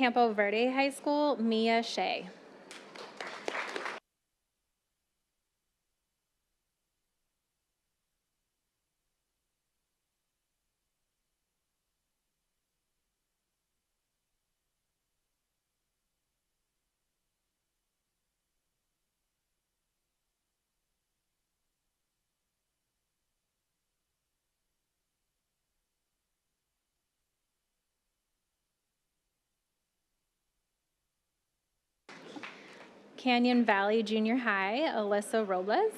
Campo Verde High School, Mia Shea. Canyon Valley Junior High, Alyssa Robles.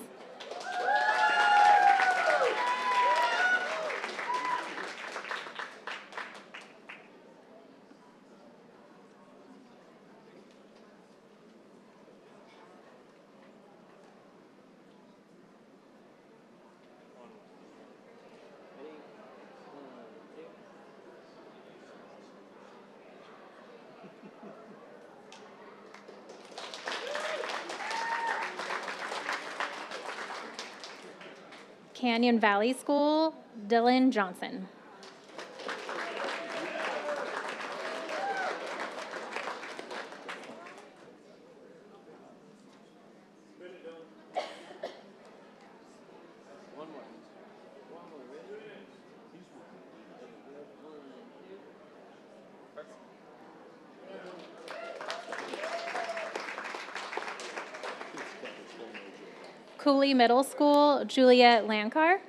Canyon Valley School, Dylan Johnson. Cooley Middle School, Juliet Lankar.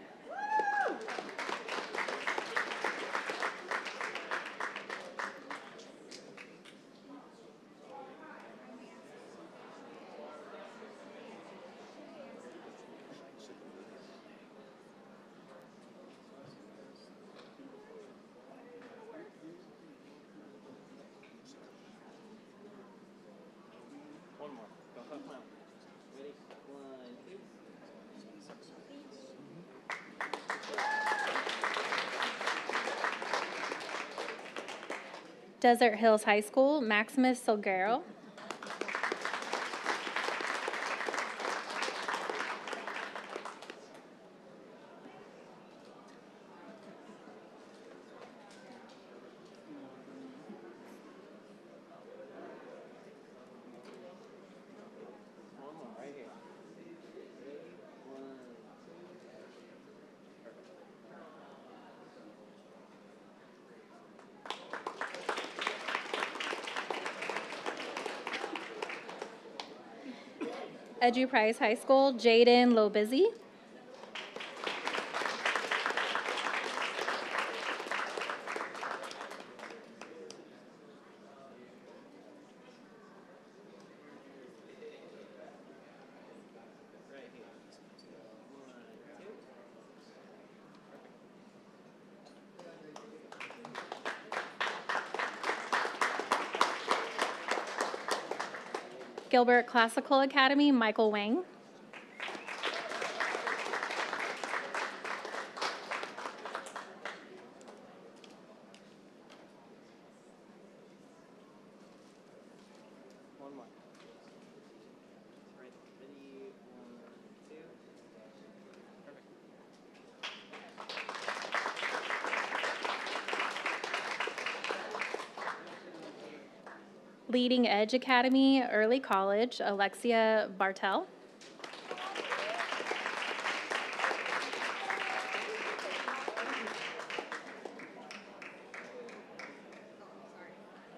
Desert Hills High School, Maximus Salguero. Edu Price High School, Jaden Lobizzi. Gilbert Classical Academy, Michael Wang. Leading Edge Academy, Early College, Alexia Bartel.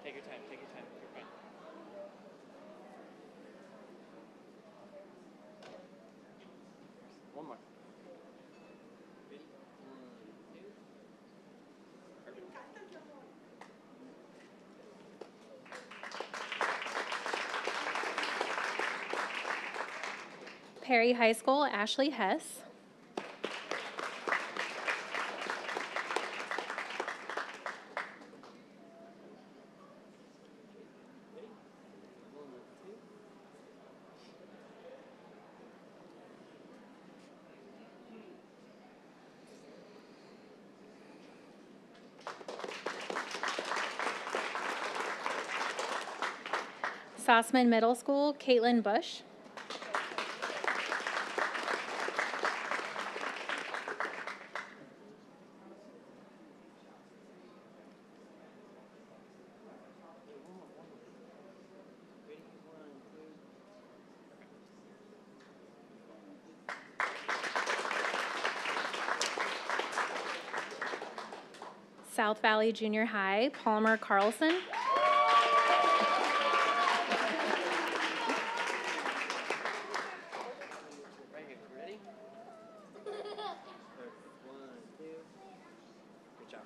Take your time, you're fine. One more. Ready? 1, 2. Perfect. Perry High School, Ashley Hess. Ready? 1, 2. Sossman Middle School, Caitlin Bush. South Valley Junior High, Palmer Carlson. Right here. Ready? Perfect. 1, 2. Good job.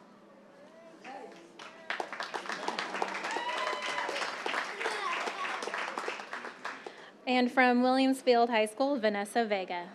And from Williamsfield High School, Vanessa Vega.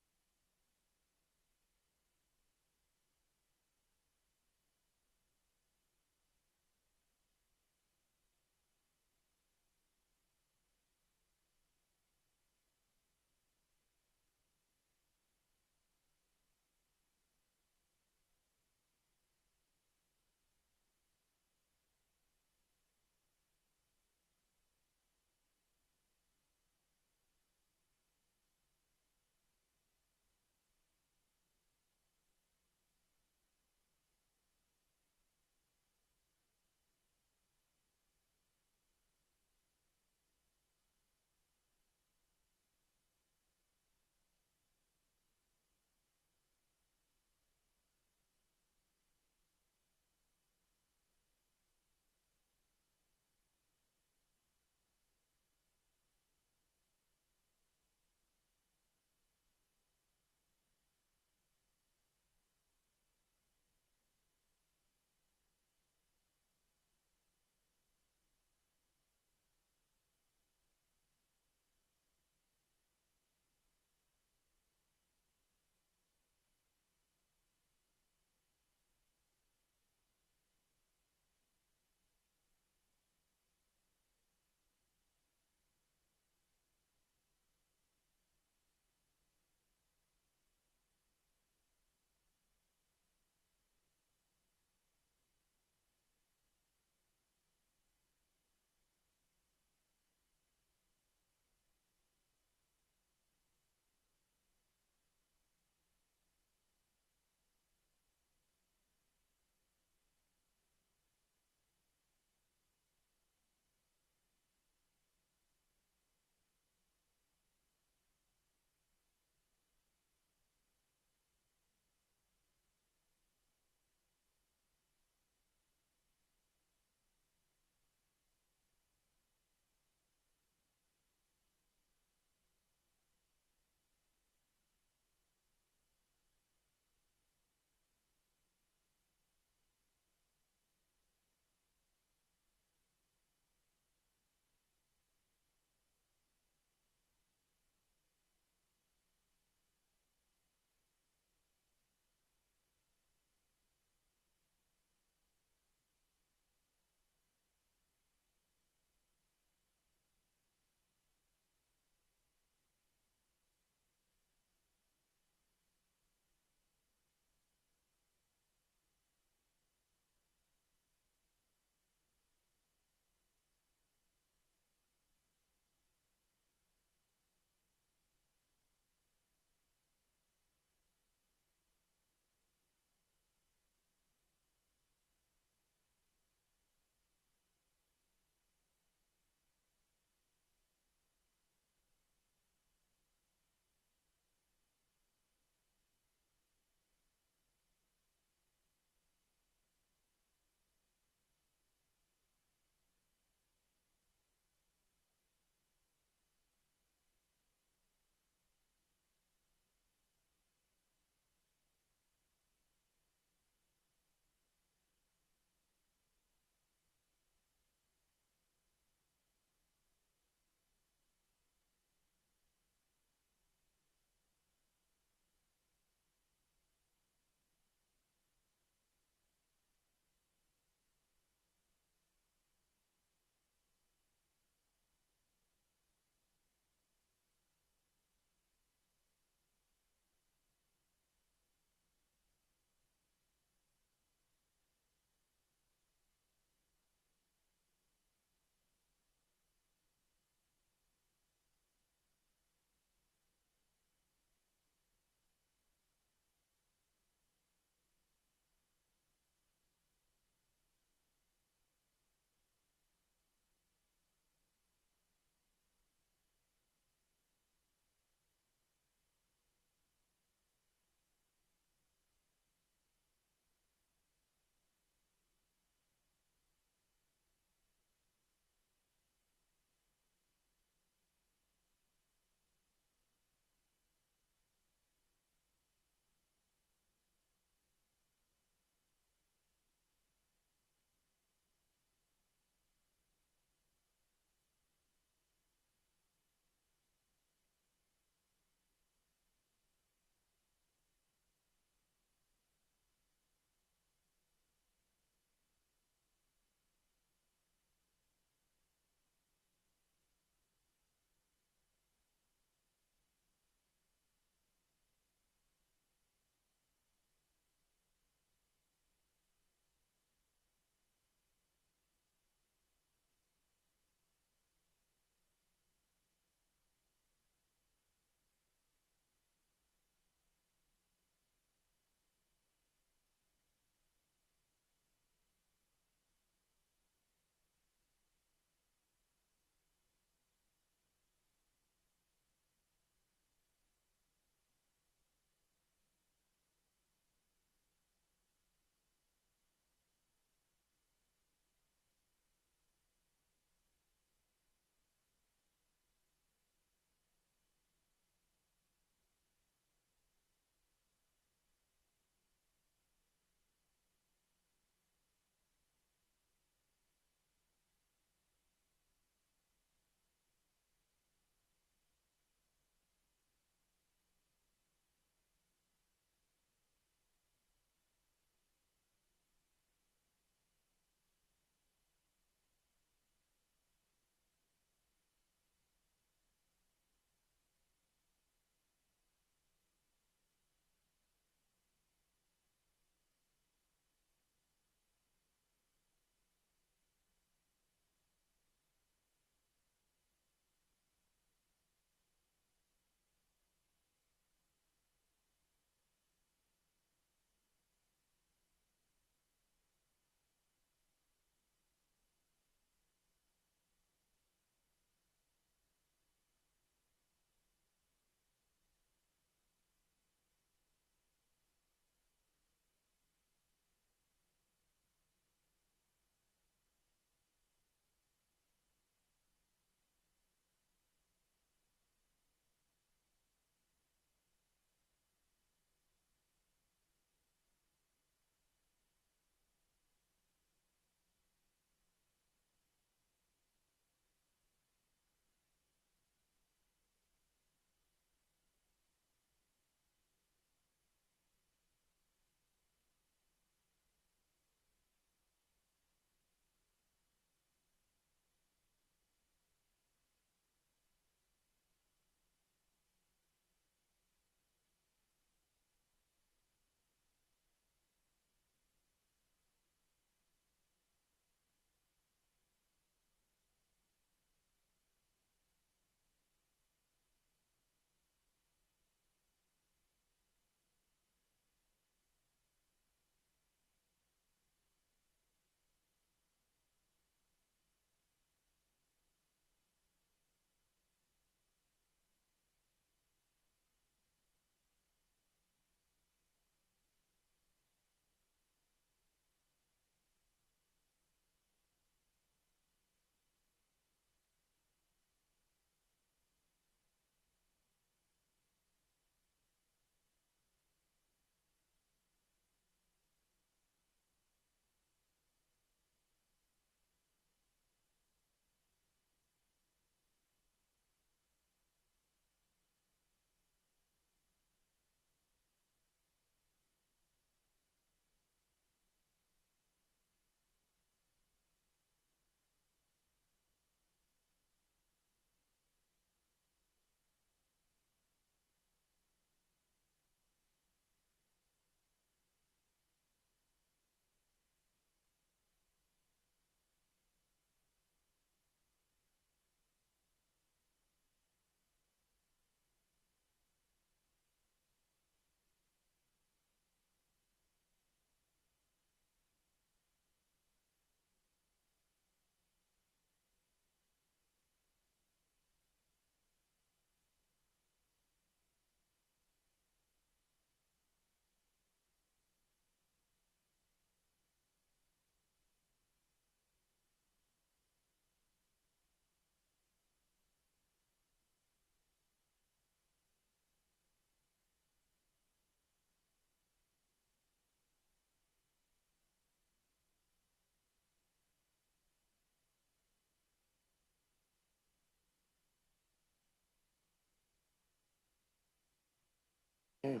Okay.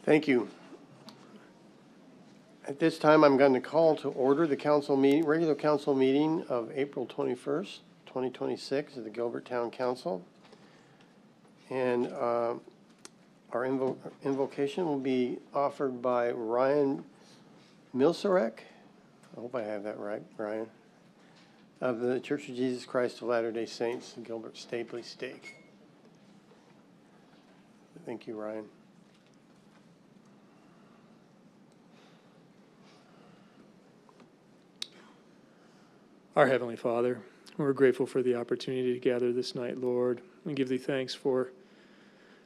Thank you. At this time, I'm going to call to order the council meeting, regular council meeting of April 21st, 2026 of the Gilbert Town Council. And our invocation will be offered by Ryan Milsarek. I hope I have that right, Ryan, of the Church of Jesus Christ of Latter-day Saints, Gilbert Stapley Stake. Thank you, Ryan. Our Heavenly Father, we're grateful for the opportunity to gather this night, Lord, and give Thee thanks for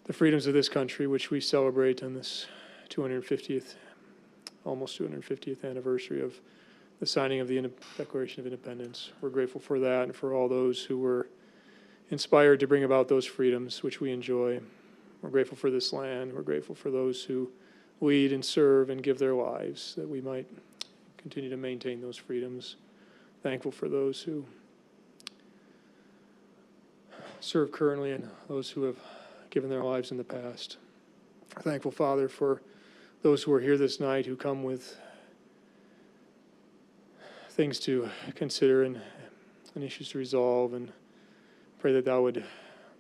the freedoms of this country, which we celebrate on this 250th, almost 250th anniversary of the signing of the Declaration of Independence. We're grateful for that and for all those who were inspired to bring about those freedoms, which we enjoy. We're grateful for this land. We're grateful for those who lead and serve and give their lives, that we might continue to maintain those freedoms. Thankful for those who serve currently and those who have given their lives in the past. Thankful, Father, for those who are here this night who come with things to consider and issues to resolve, and pray that Thou would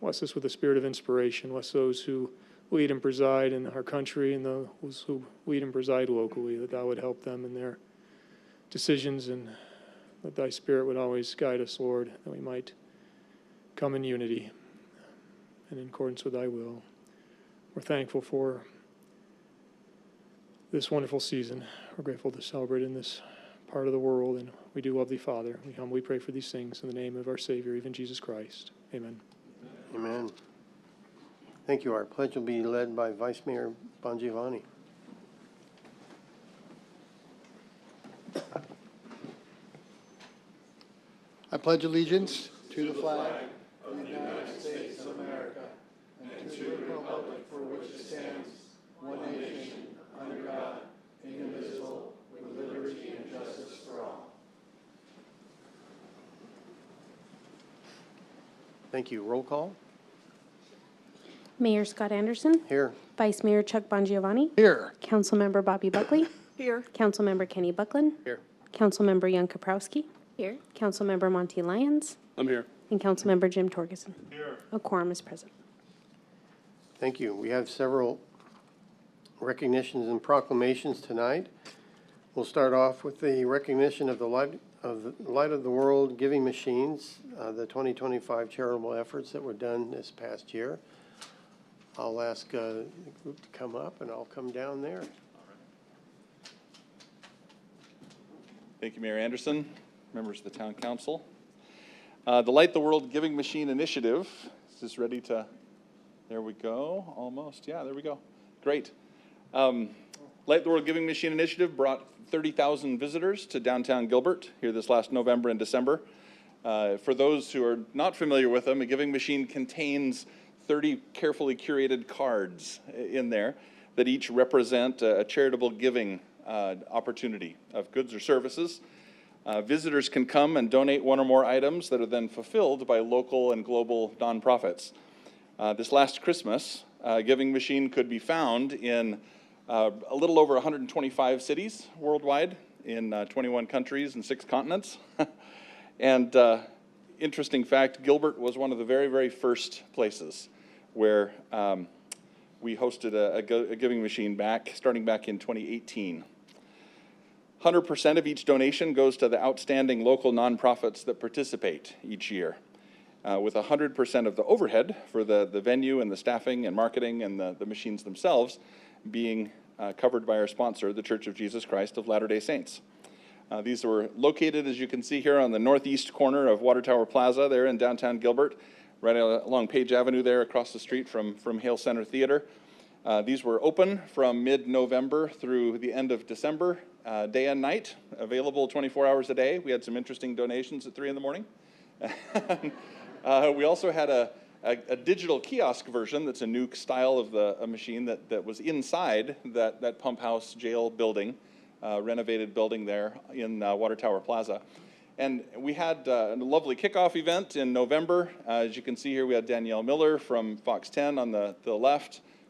bless us with a spirit of inspiration. Bless those who lead and preside in our country and those who lead and preside locally, that Thou would help them in their decisions, and that Thy Spirit would always guide us, Lord, that we might come in unity and in accordance with Thy will. We're thankful for this wonderful season. We're grateful to celebrate in this part of the world, and we do love Thee, Father. We humbly pray for these things in the name of our Savior, even Jesus Christ. Amen. Amen. Thank you. Our pledge will be led by Vice Mayor Bongiovanni. I pledge allegiance to the flag of the United States of America and to the republic for which it stands, one nation, under God, indivisible, with liberty and justice for all. Thank you. Roll call. Mayor Scott Anderson, Here. Vice Mayor Chuck Bongiovanni, Here. Councilmember Bobby Buckley, Here. Councilmember Kenny Buckland, Here. Councilmember Jan Kaprowski, Here. Councilmember Monty Lyons, I'm here. and Councilmember Jim Torgerson. Here. A quorum is present. Thank you. We have several recognitions and proclamations tonight. We'll start off with the recognition of the Light of the World giving machines, the 2025 charitable efforts that were done this past year. I'll ask the group to come up, and I'll come down there. Thank you, Mayor Anderson, members of the Town Council. The Light the World Giving Machine Initiative. Is this ready to, there we go, almost. Yeah, there we go. Great. Light the World Giving Machine Initiative brought 30,000 visitors to downtown Gilbert here this last November and December. For those who are not familiar with them, a giving machine contains 30 carefully curated cards in there that each represent a charitable giving opportunity of goods or services. Visitors can come and donate one or more items that are then fulfilled by local and global nonprofits. This last Christmas, a giving machine could be found in a little over 125 cities worldwide in 21 countries and 6 continents. And interesting fact, Gilbert was one of the very, very first places where we hosted a giving machine starting back in 2018. 100% of each donation goes to the outstanding local nonprofits that participate each year, with 100% of the overhead for the venue and the staffing and marketing and the machines themselves being covered by our sponsor, the Church of Jesus Christ of Latter-day Saints. These were located, as you can see here, on the northeast corner of Water Tower Plaza there in downtown Gilbert, right along Page Avenue there across the street from Hale Center Theater. These were open from mid-November through the end of December, day and night, available 24 hours a day. We had some interesting donations at 3 in the morning. We also had a digital kiosk version that's a new style of a machine that was inside that pump house jail building, renovated building there in Water Tower Plaza. And we had a lovely kickoff event in November. As you can see here, we had Danielle Miller from Fox 10 on the left,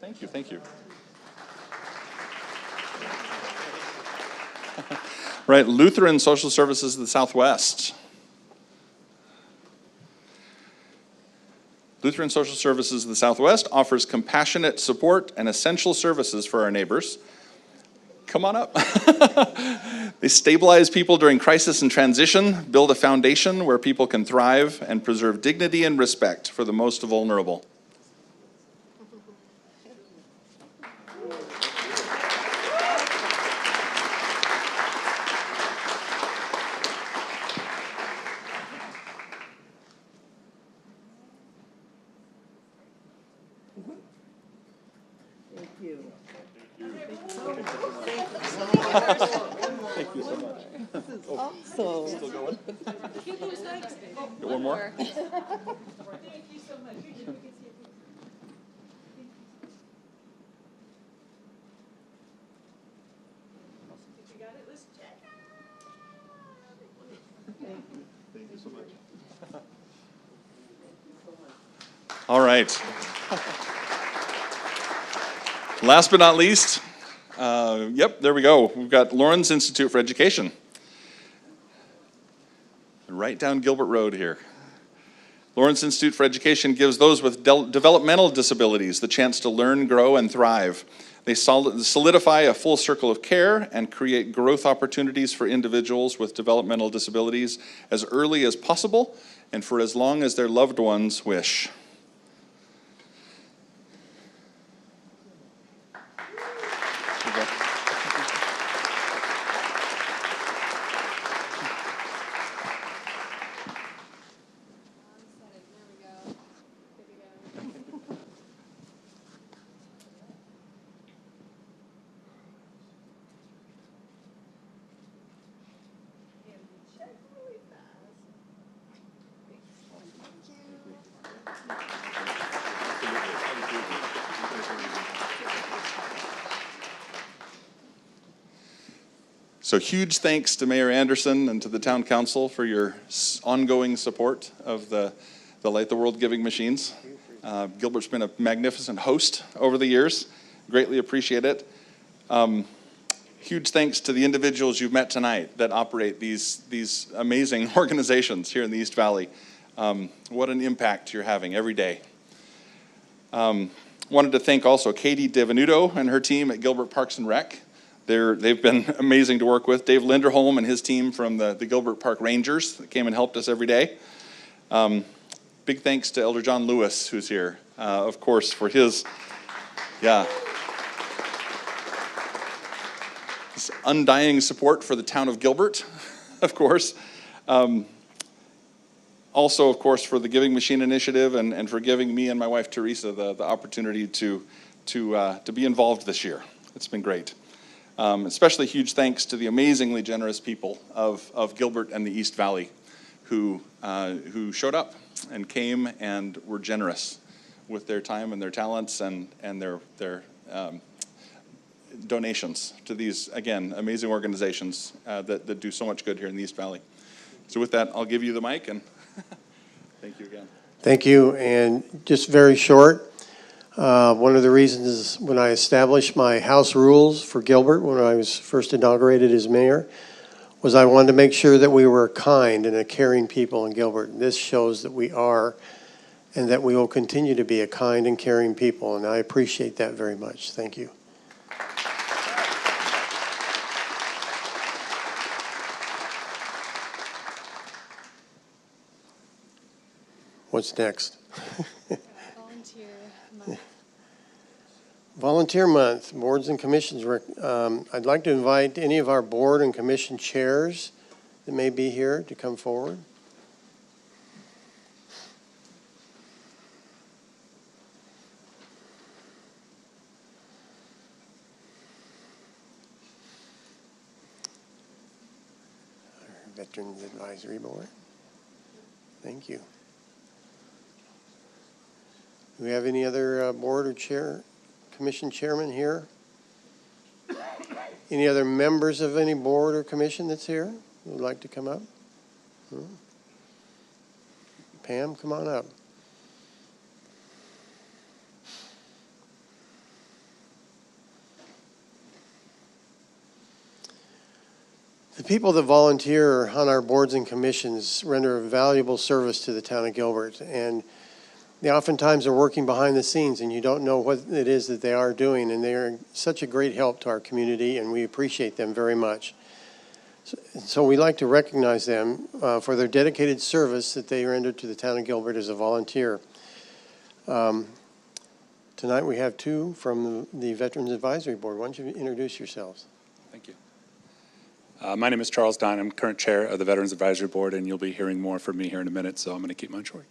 Thank you, thank you. Right, Lutheran Social Services of the Southwest. Lutheran Social Services of the Southwest offers compassionate support and essential services for our neighbors. Come on up. They stabilize people during crisis and transition, build a foundation where people can thrive, and preserve dignity and respect for the most vulnerable. Awesome. Still going? One more? Thank you so much. All right. Last but not least, yep, there we go. We've got Lawrence Institute for Education. Right down Gilbert Road here. Lawrence Institute for Education gives those with developmental disabilities the chance to learn, grow, and thrive. They solidify a full circle of care and create growth opportunities for individuals with developmental disabilities as early as possible and for as long as their loved ones wish. So huge thanks to Mayor Anderson and to the Town Council for your ongoing support of the Light the World Giving Machines. Gilbert's been a magnificent host over the years. Greatly appreciate it. Huge thanks to the individuals you've met tonight that operate these amazing organizations here in the East Valley. What an impact you're having every day. Wanted to thank also Katie DeVenuto and her team at Gilbert Parks and Rec. They've been amazing to work with. Dave Linderholm and his team from the Gilbert Park Rangers that came and helped us every day. Big thanks to Elder John Lewis, who's here, of course, for his undying support for the town of Gilbert, of course. Also, of course, for the Giving Machine Initiative and for giving me and my wife Teresa the opportunity to be involved this year. It's been great. Especially huge thanks to the amazingly generous people of Gilbert and the East Valley who showed up and came and were generous with their time and their talents and their donations to these, again, amazing organizations that do so much good here in the East Valley. So with that, I'll give you the mic, and thank you again. Thank you, and just very short, one of the reasons is when I established my house rules for Gilbert when I was first inaugurated as mayor, was I wanted to make sure that we were kind and a caring people in Gilbert. This shows that we are, and that we will continue to be a kind and caring people, and I appreciate that very much. Thank you. What's next? Volunteer month. Volunteer month, boards and commissions. I'd like to invite any of our board and commission chairs that may be here to come forward. Our Veterans Advisory Board. Thank you. Do we have any other board or commission chairman here? Any other members of any board or commission that's here who would like to come up? Pam, come on up. The people that volunteer on our boards and commissions render a valuable service to the town of Gilbert, and they oftentimes are working behind the scenes, and you don't know what it is that they are doing, and they are such a great help to our community, and we appreciate them very much. So we like to recognize them for their dedicated service that they render to the town of Gilbert as a volunteer. Tonight we have two from the Veterans Advisory Board. Why don't you introduce yourselves? Thank you. My name is Charles Don. I'm current chair of the Veterans Advisory Board, and you'll be hearing more from me here in a minute, so I'm going to keep mine short.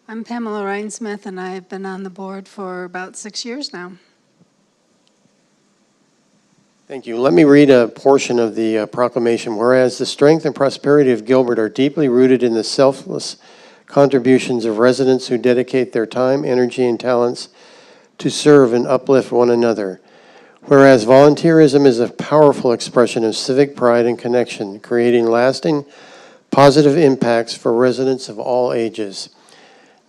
I'm Pamela Rhinesmith, and I've been on the board for about 6 years now. Thank you. Let me read a portion of the proclamation. Whereas the strength and prosperity of Gilbert are deeply rooted in the selfless contributions of residents who dedicate their time, energy, and talents to serve and uplift one another. Whereas volunteerism is a powerful expression of civic pride and connection, creating lasting positive impacts for residents of all ages.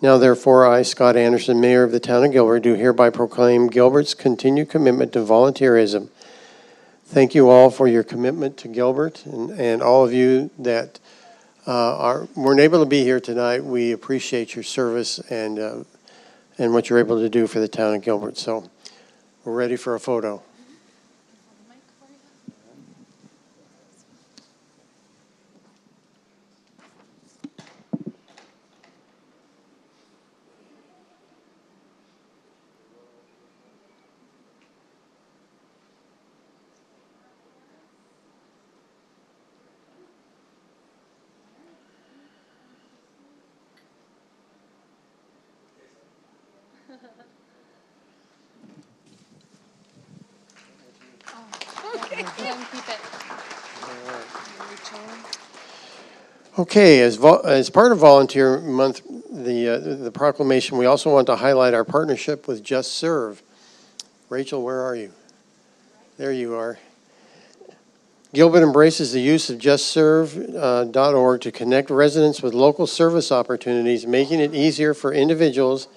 Now, therefore, I, Scott Anderson, Mayor of the town of Gilbert, do hereby proclaim Gilbert's continued commitment to volunteerism. Thank you all for your commitment to Gilbert, and all of you that weren't able to be here tonight. We appreciate your service and what you're able to do for the town of Gilbert. So we're ready for a photo. Okay, as part of Volunteer Month, the proclamation, we also want to highlight our partnership with Just Serve. Rachel, where are you? There you are. Gilbert embraces the use of justserve.org to connect residents with local service opportunities, making it easier for individuals,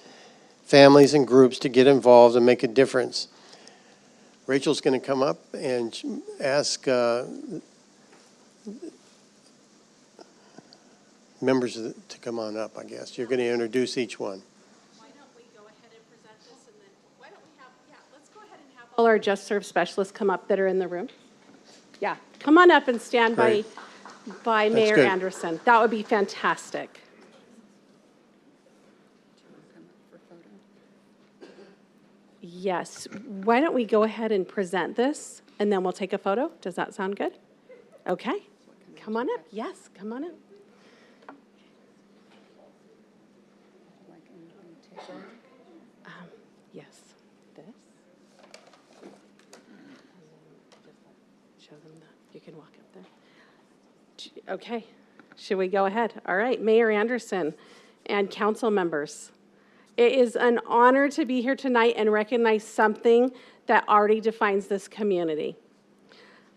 families, and groups to get involved and make a difference. Rachel's going to come up and ask members to come on up, I guess. You're going to introduce each one. Why don't we go ahead and present this, and then why don't we have, let's go ahead and have all our Just Serve specialists come up that are in the room. Yeah, come on up and stand Great. by That's Mayor good. Anderson. That would be fantastic. Yes, why don't we go ahead and present this, and then we'll take a photo? Does that sound good? Okay, come on up. Yes, come on up. Yes, this. Show them that. You can walk up there. Okay, should we go ahead? All right, Mayor Anderson and council members. It is an honor to be here tonight and recognize something that already defines this community.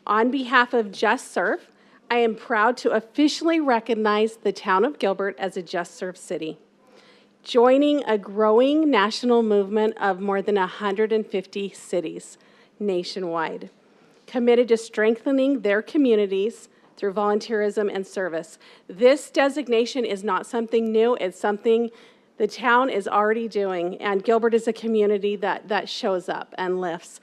On behalf of Just Serve, I am proud to officially recognize the town of Gilbert as a Just Serve city, joining a growing national movement of more than 150 cities nationwide, committed to strengthening their communities through volunteerism and service. This designation is not something new, it's something the town is already doing, and Gilbert is a community that shows up and lifts.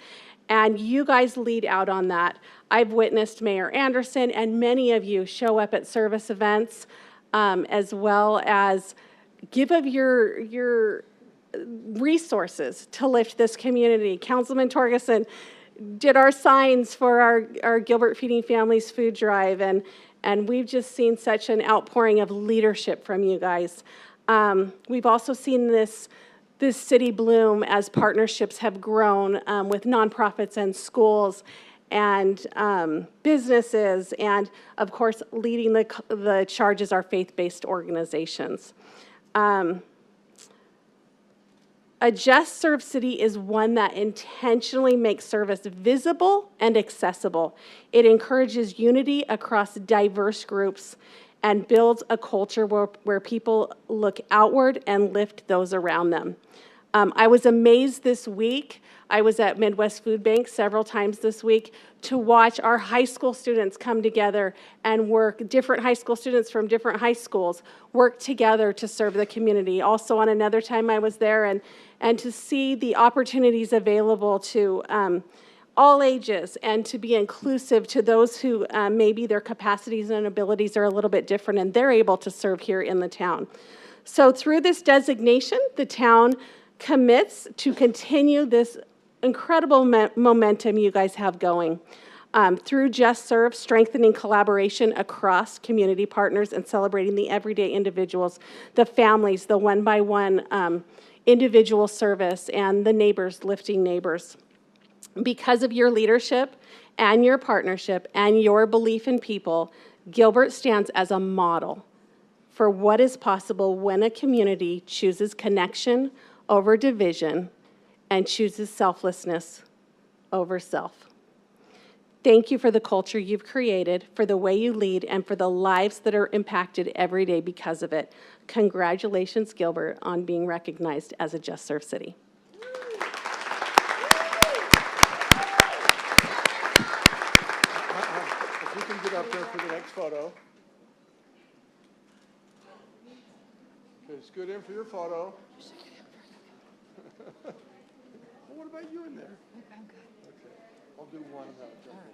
And you guys lead out on that. I've witnessed Mayor Anderson and many of you show up at service events, as well as give of your resources to lift this community. Councilman Torgerson did our signs for our Gilbert Feeding Families food drive, and we've just seen such an outpouring of leadership from you guys. We've also seen this city bloom as partnerships have grown with nonprofits and schools and businesses, and of course, leading the charge is our faith-based organizations. A Just Serve city is one that intentionally makes service visible and accessible. It encourages unity across diverse groups and builds a culture where people look outward and lift those around them. I was amazed this week. I was at Midwest Food Bank several times this week to watch our high school students come together and work, different high school students from different high schools work together to serve the community. Also, on another time I was there, and to see the opportunities available to all ages and to be inclusive to those who maybe their capacities and abilities are a little bit different and they're able to serve here in the town. So through this designation, the town commits to continue this incredible momentum you guys have going. Through Just Serve, strengthening collaboration across community partners and celebrating the everyday individuals, the families, the one-by-one individual service, and the neighbors lifting neighbors. Because of your leadership and your partnership and your belief in people, Gilbert stands as a model for what is possible when a community chooses connection over division and chooses selflessness over self. Thank you for the culture you've created, for the way you lead, and for the lives that are impacted every day because of it. Congratulations, Gilbert, on being recognized as a Just Serve City. If you can get up there for the next photo. Okay, scoot in for your photo. Well, what about you in there? I'm good. Okay, I'll do one of that. All right.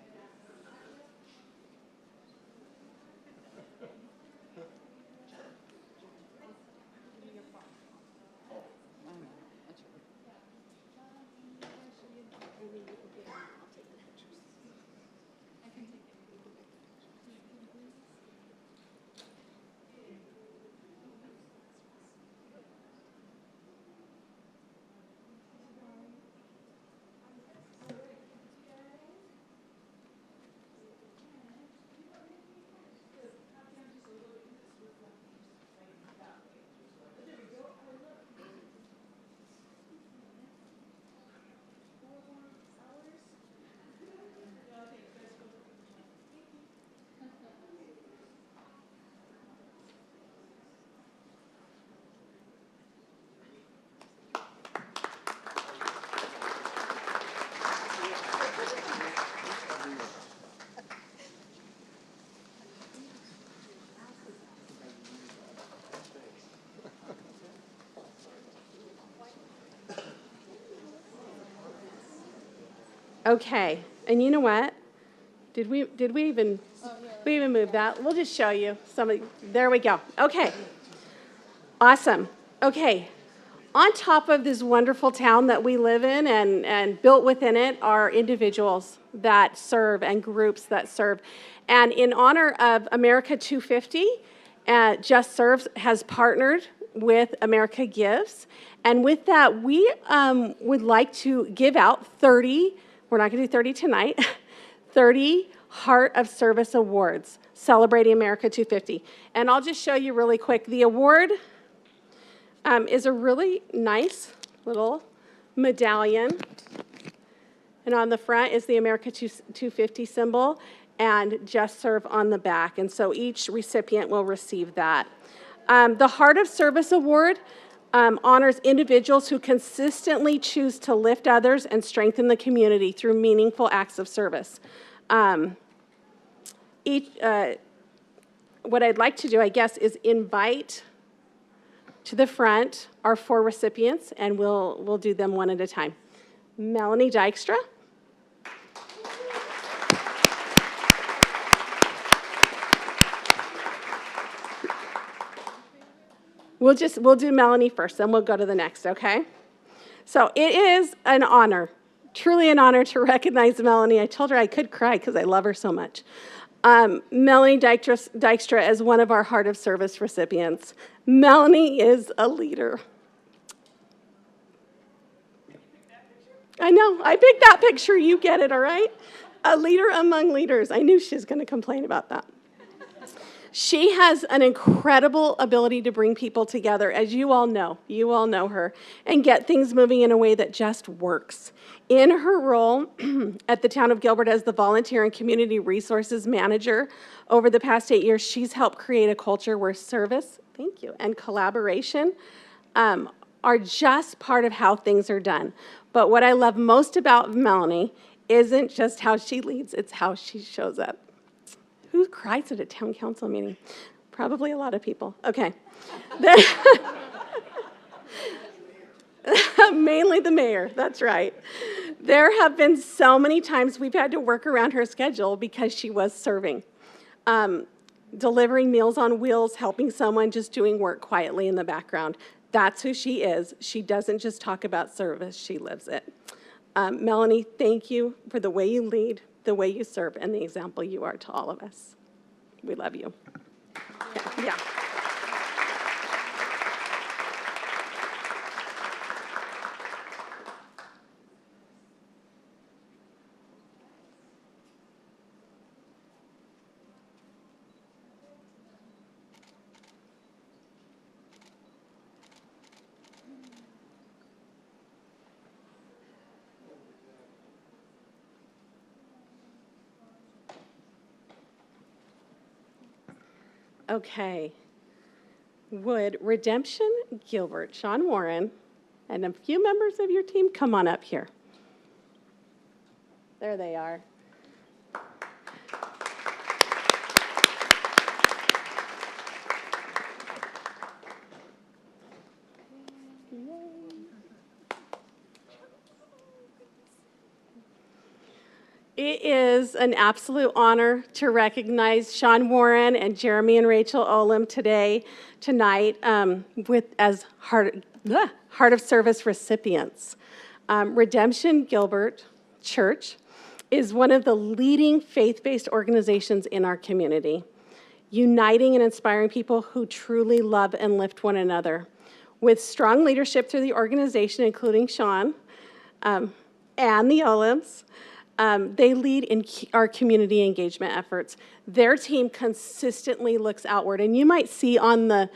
Okay, and you know what? Did we even move that? We'll just show you there we go. Okay, awesome. Okay, on top of this wonderful town that we live in and built within it are individuals that serve and groups that serve. And in honor of America 250, Just Serve has partnered with America Gives. And with that, we would like to give out 30, we're not going to do 30 tonight, 30 Heart of Service Awards celebrating America 250. And I'll just show you really quick. The award is a really nice little medallion. And on the front is the America 250 symbol and Just Serve on the back. And so each recipient will receive that. The Heart of Service Award honors individuals who consistently choose to lift others and strengthen the community through meaningful acts of service. What I'd like to do, I guess, is invite to the front our 4 recipients, and we'll do them one at a time. Melanie Dykstra. We'll do Melanie first, then we'll go to the next, okay? So it is an honor, truly an honor to recognize Melanie. I told her I could cry because I love her so much. Melanie Dykstra as one of our Heart of Service recipients. Melanie is a leader. I know, I picked that picture, you get it, all right? A leader among leaders. I knew she was going to complain about that. She has an incredible ability to bring people together, as you all know her, and get things moving in a way that just works. In her role at the town of Gilbert as the Volunteer and Community Resources Manager over the past 8 years, she's helped create a culture where service, thank you, and collaboration are just part of how things are done. But what I love most about Melanie isn't just how she leads, it's how she shows up. Who cries at a town council meeting? Probably a lot of people. Okay. Mainly the mayor, that's right. There have been so many times we've had to work around her schedule because she was serving. Delivering Meals on Wheels, helping someone, just doing work quietly in the background. That's who she is. She doesn't just talk about service, she lives it. Melanie, thank you for the way you lead, the way you serve, and the example you are to all of us. We love you. Yeah. Okay. Would Redemption Gilbert, Sean Warren, and a few members of your team come on up here? There they are. It is an absolute honor to recognize Sean Warren and Jeremy and Rachel Olam tonight, as Heart of Service recipients. Redemption Gilbert Church is one of the leading faith-based organizations in our community, uniting and inspiring people who truly love and lift one another. With strong leadership through the organization, including Sean and the Olams, they lead in our community engagement efforts. Their team consistently looks outward. And you might see on the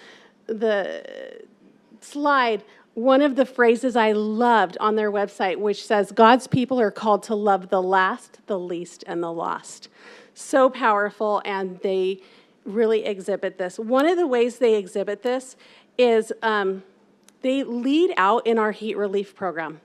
slide one of the phrases I loved on their website, which says, God's people are called to love the last, the least, and the lost. So powerful, and they really exhibit this. One of the ways they exhibit this is they lead out in our heat relief program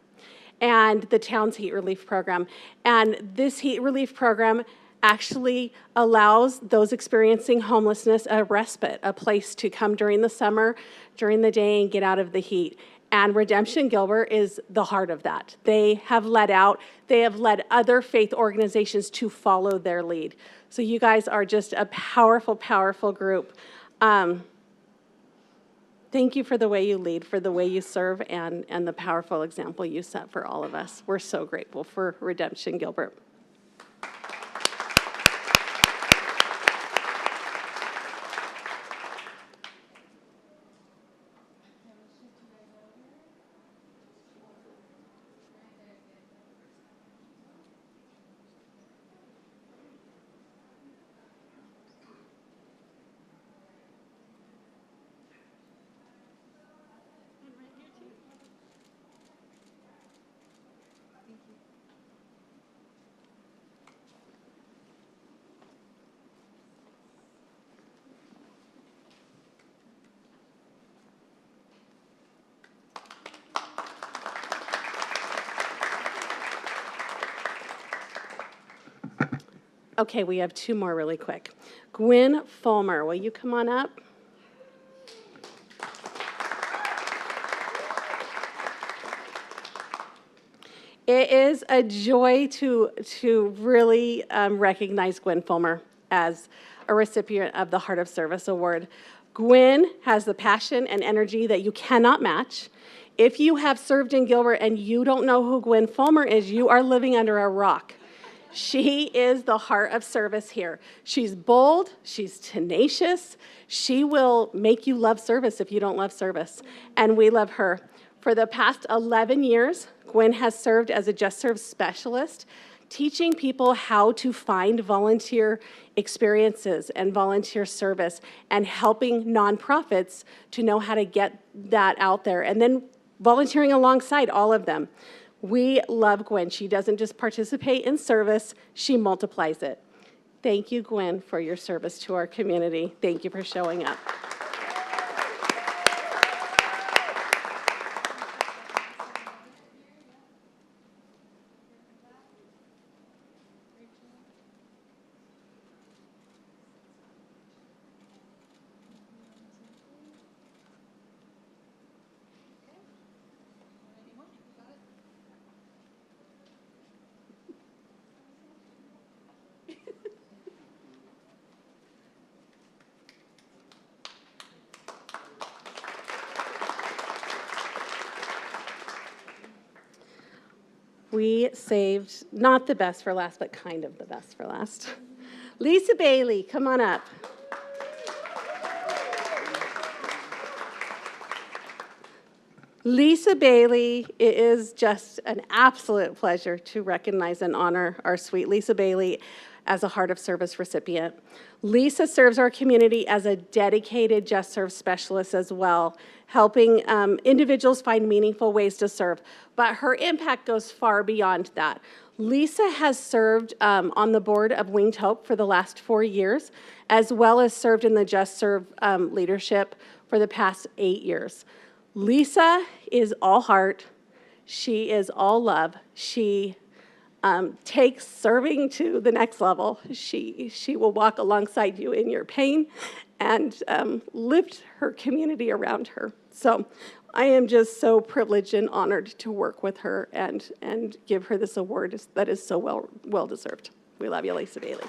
and the town's heat relief program. And this heat relief program actually allows those experiencing homelessness a respite, a place to come during the summer, during the day, and get out of the heat. And Redemption Gilbert is the heart of that. They have led other faith organizations to follow their lead. So you guys are just a powerful, powerful group. Thank you for the way you lead, for the way you serve, and the powerful example you set for all of us. We're so grateful for Redemption Gilbert. Okay, we have two more really quick. Gwen Fulmer, will you come on up? It is a joy to really recognize Gwen Fulmer as a recipient of the Heart of Service Award. Gwen has the passion and energy that you cannot match. If you have served in Gilbert and you don't know who Gwen Fulmer is, you are living under a rock. She is the heart of service here. She's bold, she's tenacious, she will make you love service if you don't love service, and we love her. For the past 11 years, Gwen has served as a Just Serve specialist, teaching people how to find volunteer experiences and volunteer service, and helping nonprofits to know how to get that out there, and then volunteering alongside all of them. We love Gwen. She doesn't just participate in service, she multiplies it. Thank you, Gwen, for your service to our community. Thank you for showing up. we saved not the best for last, but kind of the best for last. Lisa Bailey, come on up. Lisa Bailey, it is just an absolute pleasure to recognize and honor our sweet Lisa Bailey as a Heart of Service recipient. Lisa serves our community as a dedicated Just Serve specialist as well, helping individuals find meaningful ways to serve. But her impact goes far beyond that. Lisa has served on the board of Winged Hope for the last 4 years, as well as served in the Just Serve leadership for the past 8 years. Lisa is all heart. She is all love. She takes serving to the next level. She will walk alongside you in your pain and lift her community around her. So I am just so privileged and honored to work with her and give her this award that is so well deserved. We love you, Lisa Bailey.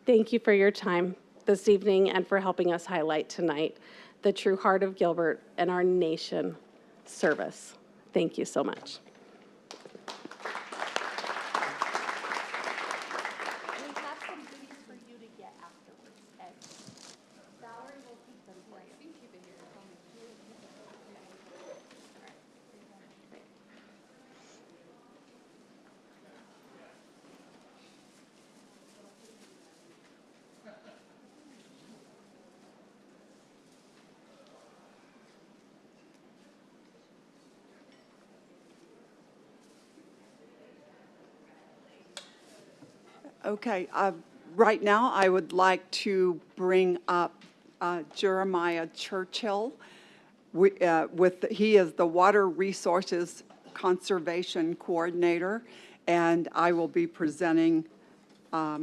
Thank you for your time this evening and for helping us highlight tonight the true heart of Gilbert and our nation service. Thank you so much. We have some goodies for you to get afterwards, Ed. Valerie will keep them for you. Okay, right now I would like to bring up Jeremiah Churchill. He is the Water Resources Conservation Coordinator, and I will be presenting a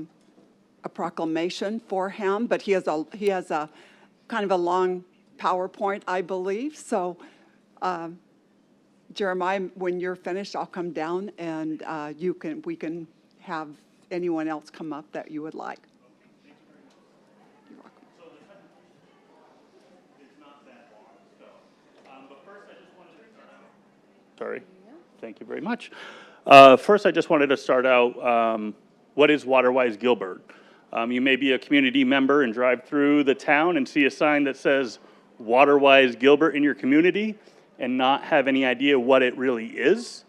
proclamation for him, but he has a kind of a long PowerPoint, I believe. So Jeremiah, when you're finished, I'll come down and we can have anyone else come up that you would like. You're welcome. So the presentation is not that long, so, but first I just wanted to start out. Sorry. Thank you very much. First, I just wanted to start out, what is WaterWise Gilbert? You may be a community member and drive through the town and see a sign that says WaterWise Gilbert in your community and not have any idea what it really is.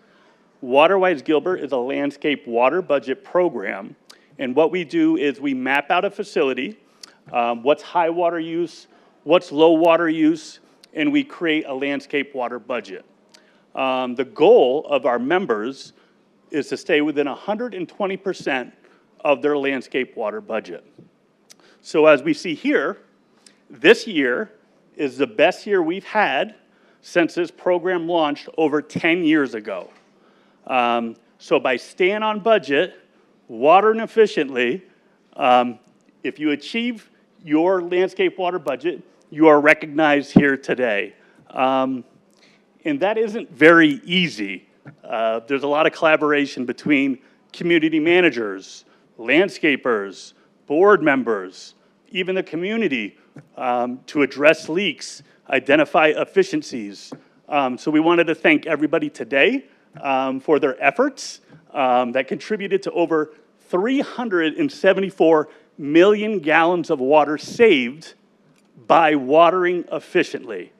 WaterWise Gilbert is a landscape water budget program, and what we do is we map out a facility, what's high water use, what's low water use, and we create a landscape water budget. The goal of our members is to stay within 120% of their landscape water budget. So as we see here, this year is the best year we've had since this program launched over 10 years ago. So by staying on budget, watering efficiently, if you achieve your landscape water budget, you are recognized here today. And that isn't very easy. There's a lot of collaboration between community managers, landscapers, board members, even the community to address leaks, identify efficiencies. So we wanted to thank everybody today for their efforts that contributed to over 374 million gallons of water saved by watering efficiently.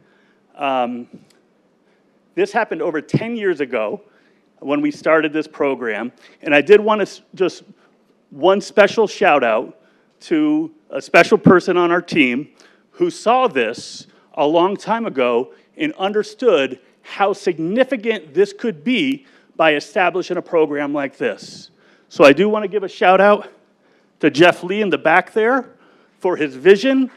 This happened over 10 years ago when we started this program, and I did want to just one special shout out to a special person on our team who saw this a long time ago and understood how significant this could be by establishing a program like this. So I do want to give a shout out to Jeff Lee in the back there for his vision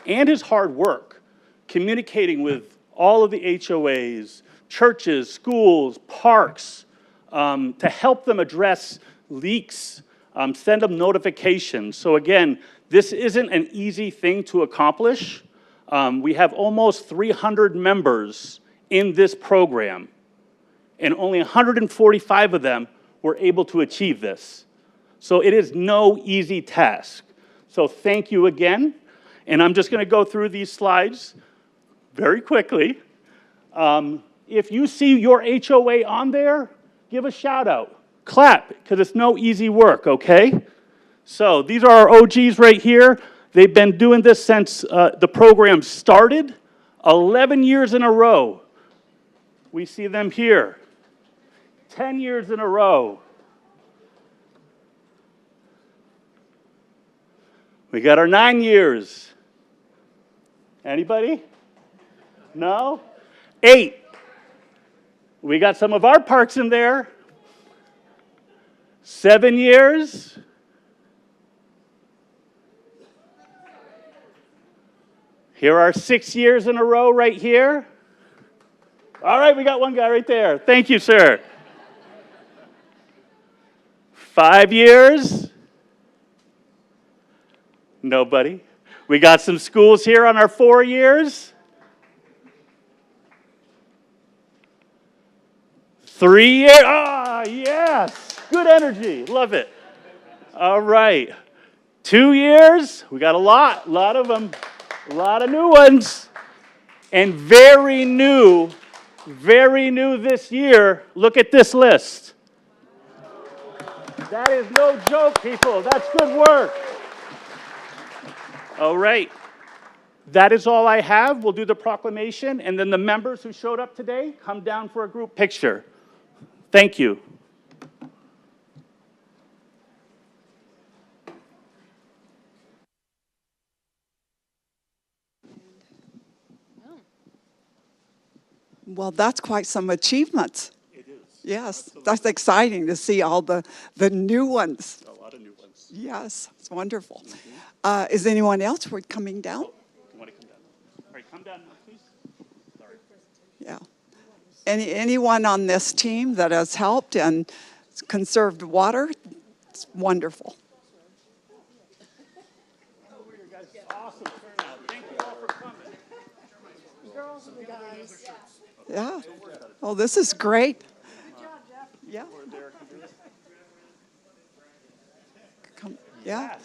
and his hard work communicating with all of the HOAs, churches, schools, parks, to help them address leaks, send them notifications. So again, this isn't an easy thing to accomplish. We have almost 300 members in this program, and only 145 of them were able to achieve this. So it is no easy task. So thank you again, and I'm just going to go through these slides very quickly. If you see your HOA on there, give a shout out. Clap, because it's no easy work, okay? So these are our OGs right here. They've been doing this since the program started, 11 years in a row. We see them here, 10 years in a row. We got our 9 years. Anybody? No? 8. We got some of our parks in there. 7 years. Here are 6 years in a row right here. All right, we got one guy right there. Thank you, sir. 5 years. Nobody. We got some schools here on our 4 years. 3 years. Ah, yes. Good energy. Love it. All right. 2 years. We got a lot of them. A lot of new ones. And very new this year. Look at this list. That is no joke, people. That's good work. All right. That is all I have. We'll do the proclamation, and then the members who showed up today come down for a group picture. Thank you. Well, that's quite some achievements. It is. Yes, that's exciting to see all the new ones. A lot of new ones. Yes, it's wonderful. Is anyone else coming down? You want to come down? All right, come down now, please. Sorry. Yeah. Anyone on this team that has helped and conserved water, it's wonderful. Awesome turnout. Thank you all for coming. Yeah. Oh, this is great. Yeah. Come, yeah.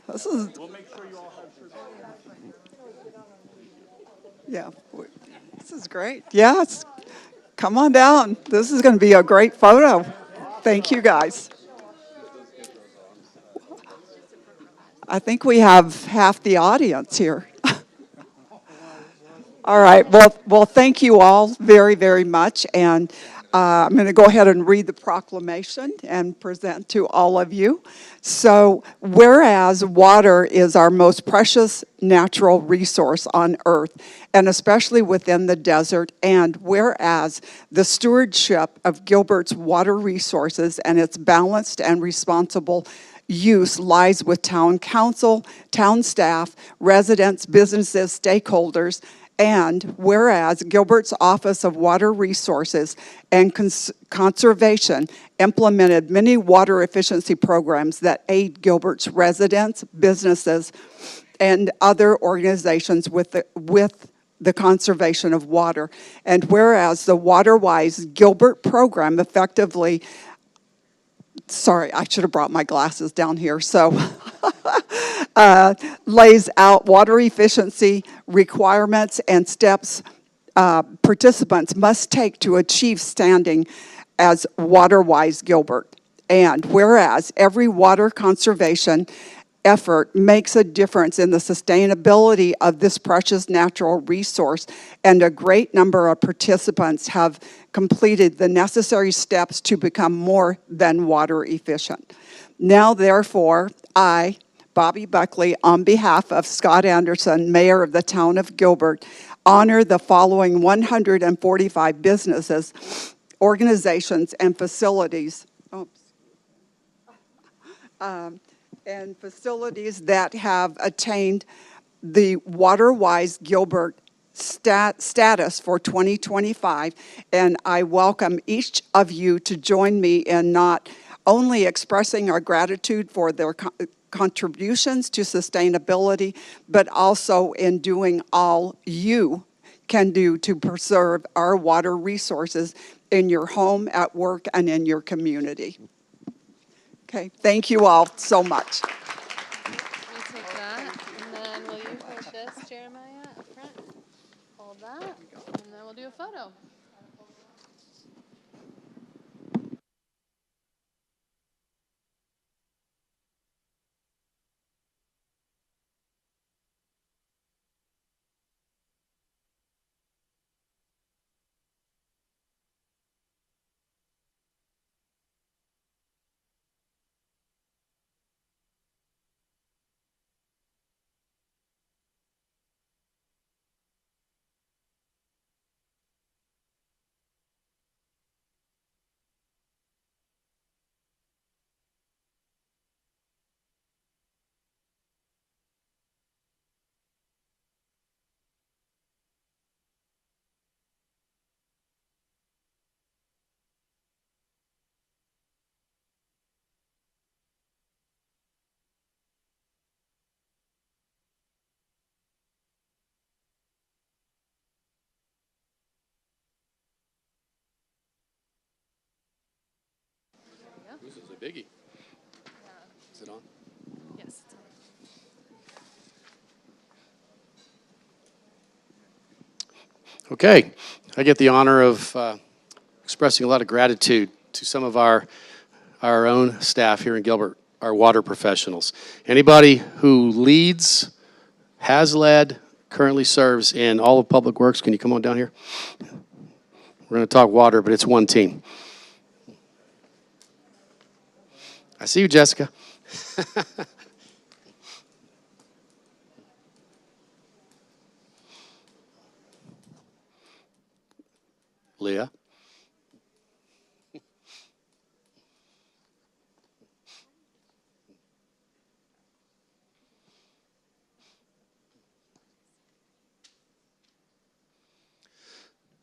This is. We'll make sure you all have shirts. Yeah. This is great. Yes. Come on down. This is going to be a great photo. Thank you, guys. I think we have half the audience here. All right. Well, thank you all very, very much. And I'm going to go ahead and read the proclamation and present to all of you. So, whereas water is our most precious natural resource on earth, and especially within the desert, and whereas the stewardship of Gilbert's water resources and its balanced and responsible use lies with town council, town staff, residents, businesses, stakeholders, and whereas Gilbert's Office of Water Resources and Conservation implemented many water efficiency programs that aid Gilbert's residents, businesses, and other organizations with the conservation of water. And whereas the WaterWise Gilbert program effectively, sorry, I should have brought my glasses down here, so lays out water efficiency requirements and steps participants must take to achieve standing as WaterWise Gilbert. And whereas every water conservation effort makes a difference in the sustainability of this precious natural resource, and a great number of participants have completed the necessary steps to become more than water efficient. Now, therefore, I, Bobby Buckley, on behalf of Scott Anderson, Mayor of the Town of Gilbert, honor the following 145 businesses, organizations, and facilities. And facilities that have attained the WaterWise Gilbert status for 2025, and I welcome each of you to join me in not only expressing our gratitude for their contributions to sustainability, but also in doing all you can do to preserve our water resources in your home, at work, and in your community. Okay, thank you all so much. We'll take that, and then will you hold this, Jeremiah, up front? Hold that, and then we'll do a photo. This is a biggie. Is it on? Yes, it's on. Okay, I get the honor of expressing a lot of gratitude to some of our own staff here in Gilbert, our water professionals. Anybody who leads, has led, currently serves in all of Public Works, can you come on down here? We're going to talk water, but it's one team. I see you, Jessica. Leah.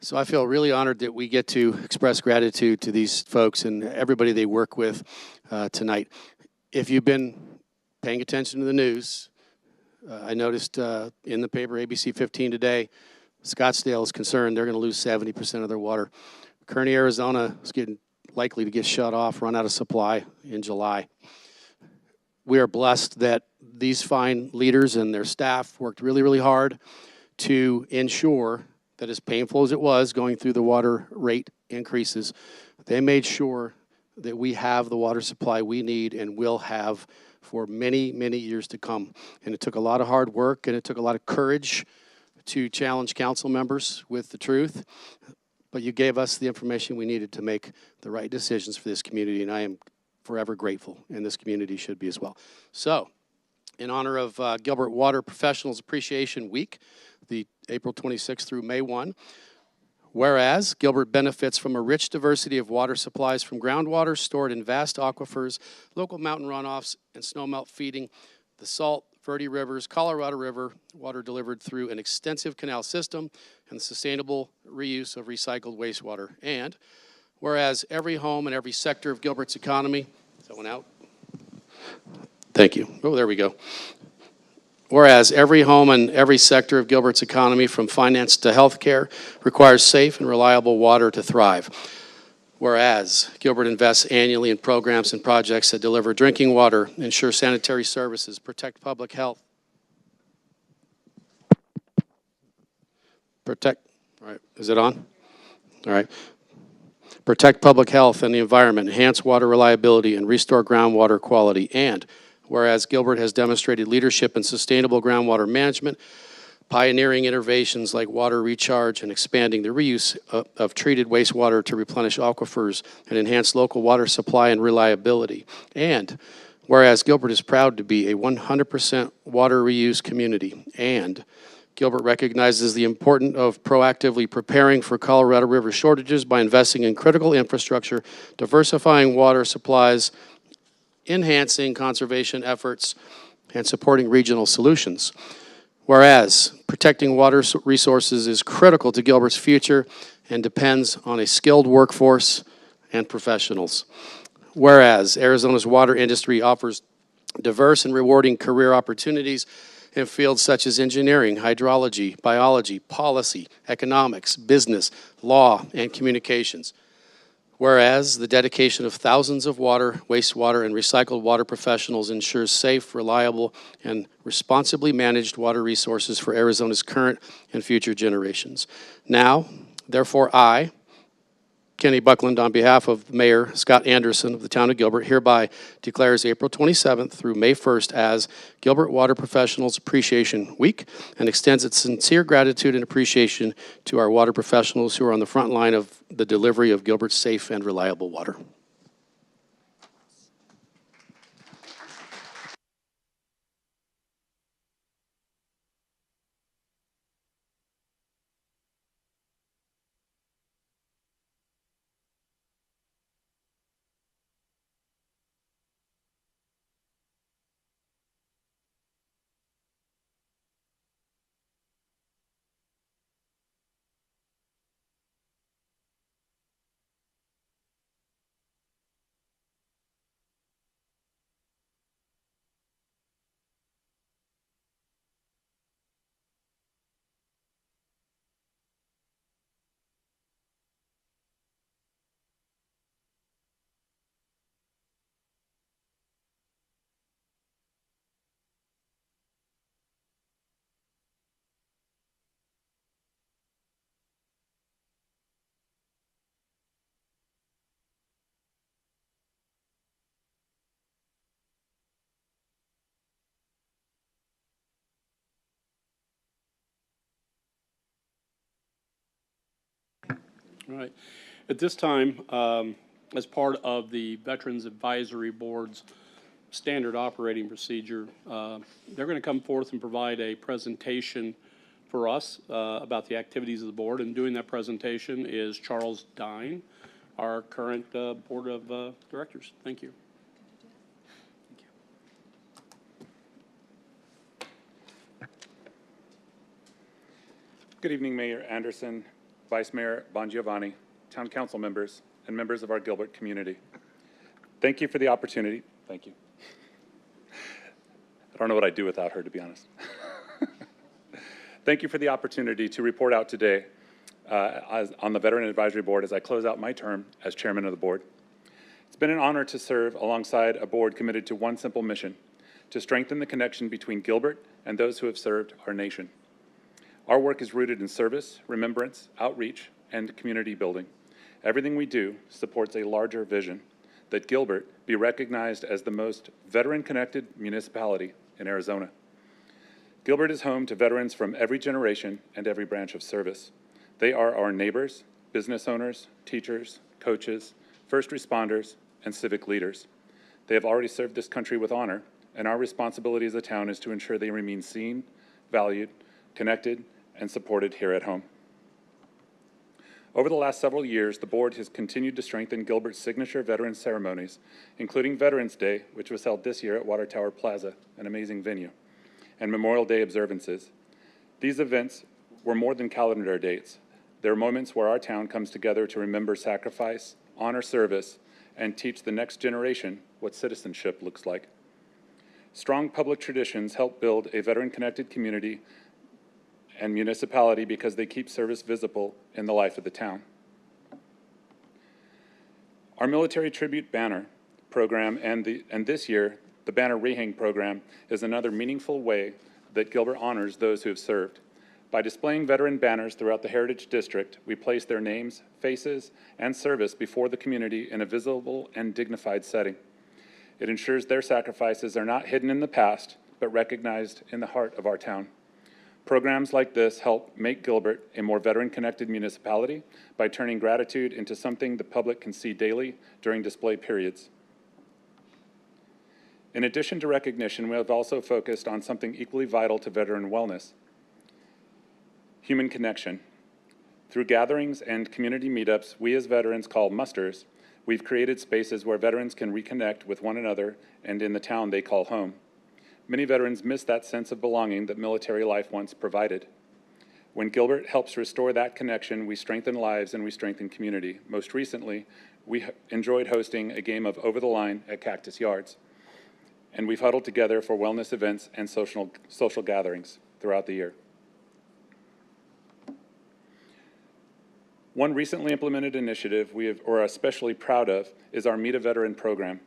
So I feel really honored that we get to express gratitude to these folks and everybody they work with tonight. If you've been paying attention to the news, I noticed in the paper, ABC 15 today, Scottsdale is concerned they're going to lose 70% of their water. Kearney, Arizona is likely to get shut off, run out of supply in July. We are blessed that these fine leaders and their staff worked really, really hard to ensure that, as painful as it was going through the water rate increases, they made sure that we have the water supply we need and will have for many, many years to come. And it took a lot of hard work, and it took a lot of courage to challenge council members with the truth. But you gave us the information we needed to make the right decisions for this community, and I am forever grateful, and this community should be as well. So, in honor of Gilbert Water Professionals Appreciation Week, the April 26th through May 1, whereas Gilbert benefits from a rich diversity of water supplies from groundwater stored in vast aquifers, local mountain runoffs, and snowmelt feeding the Salt, Verde Rivers, Colorado River, water delivered through an extensive canal system, and the sustainable reuse of recycled wastewater. And whereas every home and every sector of Gilbert's economy, is that one out? Thank you. Oh, there we go. Whereas every home and every sector of Gilbert's economy, from finance to healthcare, requires safe and reliable water to thrive. Whereas Gilbert invests annually in programs and projects that deliver drinking water, ensure sanitary services, protect public health. All right, is it on? All right. Protect public health and the environment, enhance water reliability, and restore groundwater quality. And whereas Gilbert has demonstrated leadership in sustainable groundwater management, pioneering innovations like water recharge and expanding the reuse of treated wastewater to replenish aquifers and enhance local water supply and reliability. And whereas Gilbert is proud to be a 100% water reuse community, and Gilbert recognizes the importance of proactively preparing for Colorado River shortages by investing in critical infrastructure, diversifying water supplies, enhancing conservation efforts, and supporting regional solutions. Whereas protecting water resources is critical to Gilbert's future and depends on a skilled workforce and professionals. Whereas Arizona's water industry offers diverse and rewarding career opportunities in fields such as engineering, hydrology, biology, policy, economics, business, law, and communications. Whereas the dedication of thousands of water, wastewater, and recycled water professionals ensures safe, reliable, and responsibly managed water resources for Arizona's current and future generations. Now, therefore, I, Kenny Buckland, on behalf of Mayor Scott Anderson of the town of Gilbert, hereby declares April 27th through May 1st as Gilbert Water Professionals Appreciation Week and extends its sincere gratitude and appreciation to our water professionals who are on the front line of the delivery of Gilbert's safe and reliable water. All right. At this time, as part of the Veterans Advisory Board's standard operating procedure, they're going to come forth and provide a presentation for us about the activities of the board. And doing that presentation is Charles Dine, our current Board of Directors. Thank you. Good evening, Mayor Anderson, Vice Mayor Bongiovanni, Town Council members, and members of our Gilbert community. Thank you for the opportunity. Thank you. I don't know what I'd do without her, to be honest. Thank you for the opportunity to report out today on the Veteran Advisory Board as I close out my term as chairman of the board. It's been an honor to serve alongside a board committed to one simple mission: to strengthen the connection between Gilbert and those who have served our nation. Our work is rooted in service, remembrance, outreach, and community building. Everything we do supports a larger vision that Gilbert be recognized as the most veteran-connected municipality in Arizona. Gilbert is home to veterans from every generation and every branch of service. They are our neighbors, business owners, teachers, coaches, first responders, and civic leaders. They have already served this country with honor, and our responsibility as a town is to ensure they remain seen, valued, connected, and supported here at home. Over the last several years, the board has continued to strengthen Gilbert's signature veteran ceremonies, including Veterans Day, which was held this year at Water Tower Plaza, an amazing venue, and Memorial Day observances. These events were more than calendar dates. They're moments where our town comes together to remember sacrifice, honor service, and teach the next generation what citizenship looks like. Strong public traditions help build a veteran-connected community and municipality because they keep service visible in the life of the town. Our military tribute banner program and this year, the banner rehang program is another meaningful way that Gilbert honors those who have served. By displaying veteran banners throughout the Heritage District, we place their names, faces, and service before the community in a visible and dignified setting. It ensures their sacrifices are not hidden in the past, but recognized in the heart of our town. Programs like this help make Gilbert a more veteran-connected municipality by turning gratitude into something the public can see daily during display periods. In addition to recognition, we have also focused on something equally vital to veteran wellness: human connection. Through gatherings and community meetups we as veterans call musters, we've created spaces where veterans can reconnect with one another and in the town they call home. Many veterans miss that sense of belonging that military life once provided. When Gilbert helps restore that connection, we strengthen lives and we strengthen community. Most recently, we enjoyed hosting a game of Over the Line at Cactus Yards, and we've huddled together for wellness events and social gatherings throughout the year. One recently implemented initiative we are especially proud of is our Meet a Veteran program.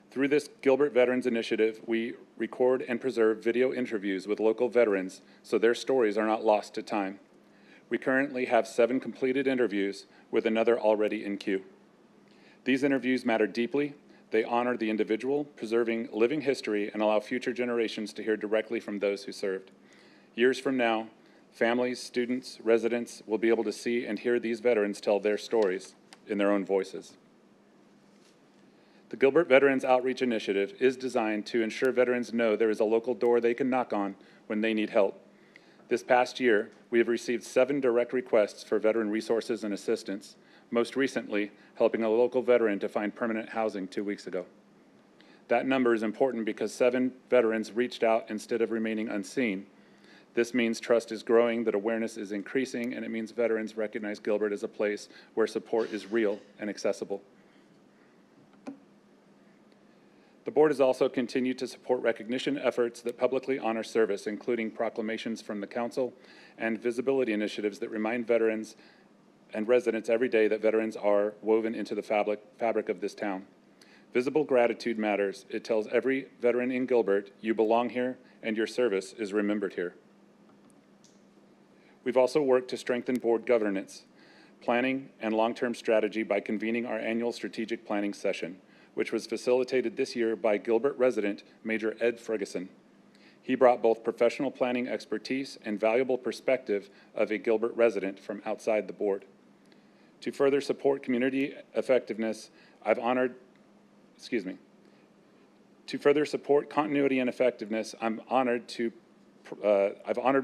Through this Gilbert Veterans Initiative, we record and preserve video interviews with local veterans so their stories are not lost to time. We currently have 7 completed interviews with another already in queue. These interviews matter deeply. They honor the individual, preserving living history, and allow future generations to hear directly from those who served. Years from now, families, students, residents will be able to see and hear these veterans tell their stories in their own voices. The Gilbert Veterans Outreach Initiative is designed to ensure veterans know there is a local door they can knock on when they need help. This past year, we have received 7 direct requests for veteran resources and assistance, most recently helping a local veteran to find permanent housing 2 weeks ago. That number is important because 7 veterans reached out instead of remaining unseen. This means trust is growing, that awareness is increasing, and it means veterans recognize Gilbert as a place where support is real and accessible. The board has also continued to support recognition efforts that publicly honor service, including proclamations from the council and visibility initiatives that remind veterans and residents every day that veterans are woven into the fabric of this town. Visible gratitude matters. It tells every veteran in Gilbert, you belong here and your service is remembered here. We've also worked to strengthen board governance, planning, and long-term strategy by convening our annual strategic planning session, which was facilitated this year by Gilbert resident Major Ed Ferguson. He brought both professional planning expertise and valuable perspective of a Gilbert resident from outside the board. To further support community effectiveness, To further support continuity and effectiveness, I've honored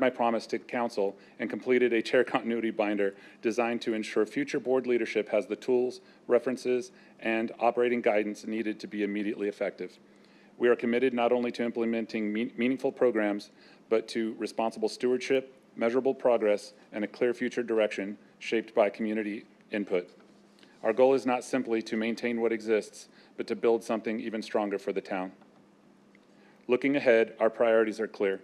my promise to council and completed a chair continuity binder designed to ensure future board leadership has the tools, references, and operating guidance needed to be immediately effective. We are committed not only to implementing meaningful programs, but to responsible stewardship, measurable progress, and a clear future direction shaped by community input. Our goal is not simply to maintain what exists, but to build something even stronger for the town. Looking ahead, our priorities are clear: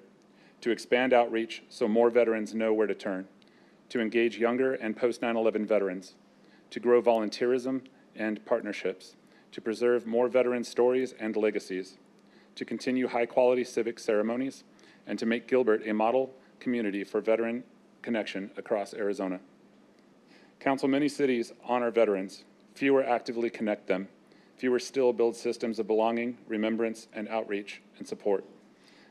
to expand outreach so more veterans know where to turn, to engage younger and post-9/11 veterans, to grow volunteerism and partnerships, to preserve more veteran stories and legacies, to continue high-quality civic ceremonies, and to make Gilbert a model community for veteran connection across Arizona. Council, many cities honor veterans. Fewer actively connect them. Fewer still build systems of belonging, remembrance, and outreach and support.